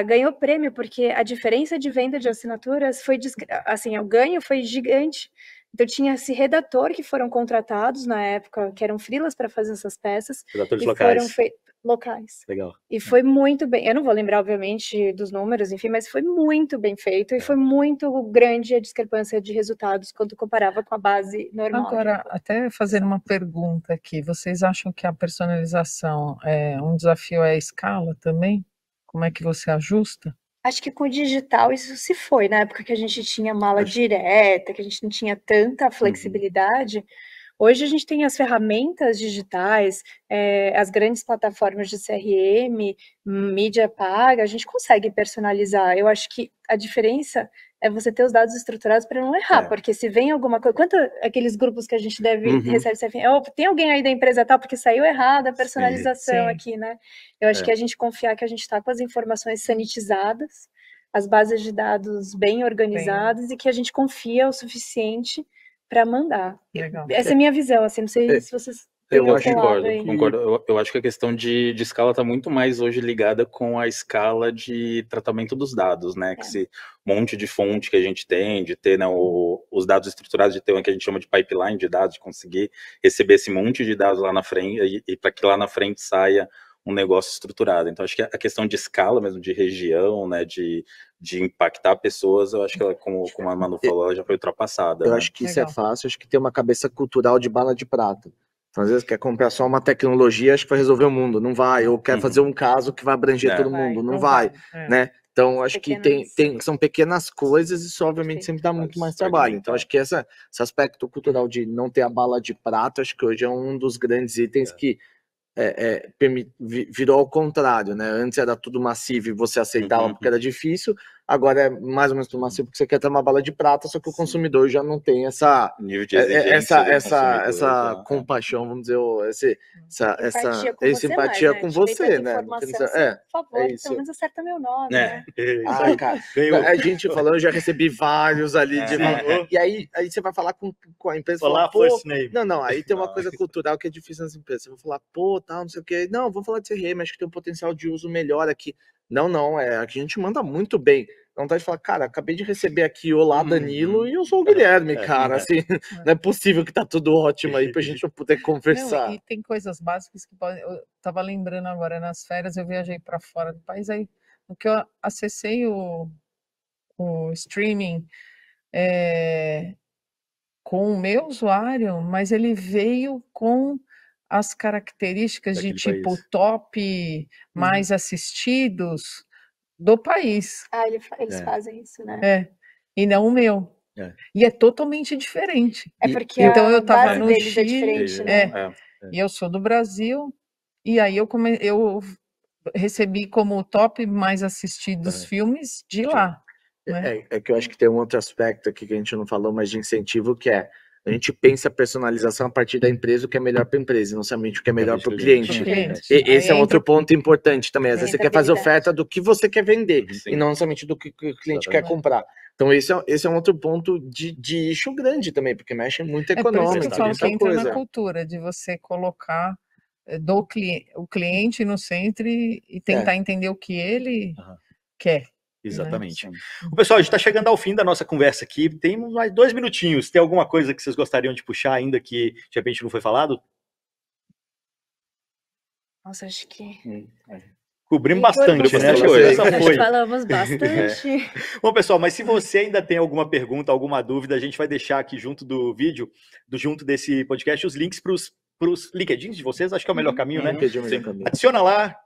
S4: ganhou prêmio porque a diferença de venda de assinaturas foi, assim, o ganho foi gigante. Então tinha esse redator que foram contratados na época, que eram freelas para fazer essas peças.
S1: Redatores
S4: e
S1: locais.
S4: Foram locais.
S1: Legal.
S4: E foi muito bem. Eu não vou lembrar, obviamente, dos números, enfim, mas foi muito bem feito e foi muito grande a discrepância de resultados quando comparava com a base normal.
S2: Agora, até fazendo uma pergunta aqui, vocês acham que a personalização é um desafio à escala também? Como é que você ajusta?
S4: Acho que com o digital isso se foi, na época que a gente tinha mala direta, que a gente não tinha tanta flexibilidade. Hoje a gente tem as ferramentas digitais, as grandes plataformas de CRM, mídia paga, a gente consegue personalizar. Eu acho que a diferença é você ter os dados estruturados para não errar, porque se vem alguma coisa, quanto aqueles grupos que a gente recebe, tem alguém aí da empresa tal, porque saiu errada a personalização aqui, né? Eu acho que a gente confiar que a gente está com as informações sanitizadas, as bases de dados bem organizadas e que a gente confia o suficiente para mandar.
S2: Legal.
S4: Essa é a minha visão, assim, não sei se vocês...
S5: Eu concordo. Eu acho que a questão de escala está muito mais hoje ligada com a escala de tratamento dos dados, né? Que esse monte de fonte que a gente tem, de ter, né, os dados estruturados, de ter o que a gente chama de pipeline de dados, de conseguir receber esse monte de dados lá na frente e para que lá na frente saia um negócio estruturado. Então, acho que a questão de escala mesmo, de região, né, de impactar pessoas, eu acho que ela, como a Manu falou, ela já foi ultrapassada.
S3: Eu acho que isso é fácil, acho que tem uma cabeça cultural de bala de prata. Então, às vezes quer comprar só uma tecnologia, acho que vai resolver o mundo, não vai. Ou quer fazer um caso que vai abranger todo mundo, não vai, né? Então, acho que são pequenas coisas e isso, obviamente, sempre dá muito mais trabalho. Então, acho que esse aspecto cultural de não ter a bala de prata, acho que hoje é um dos grandes itens que virou ao contrário, né? Antes era tudo massivo e você aceitava porque era difícil, agora é mais ou menos tudo massivo porque você quer ter uma bala de prata, só que o consumidor já não tem essa
S5: nível de exigência
S3: essa compaixão, vamos dizer, essa empatia com você, né?
S4: Por favor, pelo menos acerta meu nome, né?
S3: Ai, cara, a gente falando, eu já recebi vários ali de e aí você vai falar com a empresa, aí tem uma coisa cultural que é difícil nas empresas. Você vai falar, tal, não sei o que. Não, vamos falar de CRM, acho que tem um potencial de uso melhor aqui. Não, aqui a gente manda muito bem. Não tá de falar, cara, acabei de receber aqui, olá, Danilo, e eu sou o Guilherme, cara, assim, não é possível que tá tudo ótimo aí pra gente poder conversar.
S2: Não, e tem coisas básicas que podem... Eu tava lembrando agora, nas férias, eu viajei para fora do país, aí no que eu acessei o streaming com o meu usuário, mas ele veio com as características de tipo top mais assistidos do país.
S4: Eles fazem isso, né?
S2: E não o meu. E é totalmente diferente.
S4: É porque
S2: então eu tava
S4: base
S2: no
S4: deles
S2: Chile,
S4: é diferente, né?
S2: E eu sou do Brasil, e aí eu recebi como top mais assistidos filmes de lá. Né?
S3: É que eu acho que tem um outro aspecto aqui que a gente não falou, mas de incentivo, que é a gente pensa a personalização a partir da empresa, o que é melhor para a empresa, não somente o que é melhor para o cliente. Esse é outro ponto importante também. Às vezes você quer fazer oferta do que você quer vender, e não somente do que o cliente quer comprar. Então esse é um outro ponto de issue grande também, porque mexe muito econômico.
S2: Por isso que eu falo que entra na cultura, de você colocar o cliente no centro e tentar entender o que ele quer.
S1: Exatamente. Pessoal, a gente está chegando ao fim da nossa conversa aqui. Tem mais 2 minutinhos. Tem alguma coisa que vocês gostariam de puxar ainda que de repente não foi falado?
S4: Nossa, acho que...
S1: Cobrimos bastante, né?
S4: Falamos bastante.
S1: Bom, pessoal, mas se você ainda tem alguma pergunta, alguma dúvida, a gente vai deixar aqui junto do vídeo, junto desse podcast, os links para os LinkedIn de vocês. Acho que é o melhor caminho, né? Adiciona lá.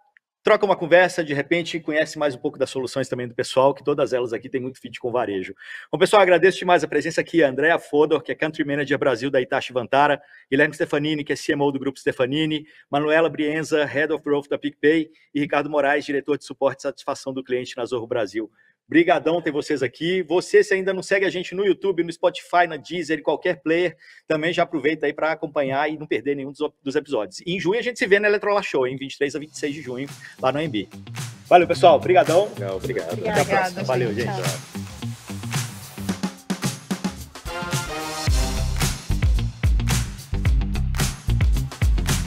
S1: Troca uma conversa, de repente conhece mais um pouco das soluções também do pessoal, que todas elas aqui têm muito fit com varejo. Bom, pessoal, agradeço demais a presença aqui, a Andrea Fodor, que é Country Manager Brasil da Hitachi Vantara, Guilherme Stefanini, que é CMO do Grupo Stefanini, Manuela Brienza, Head of Growth da PicPay, e Ricardo Moraes, Diretor de Suporte e Satisfação do Cliente na Zorro Brasil. Brigadão ter vocês aqui. Você, se ainda não segue a gente no YouTube, no Spotify, na Deezer e qualquer player, também já aproveita aí para acompanhar e não perder nenhum dos episódios. E em junho a gente se vê na Eletrolar Show, em 23 a 26 de junho, lá no AMB. Valeu, pessoal. Brigadão.
S5: Obrigado.
S1: Até a próxima. Valeu, gente.
S4: Tchau.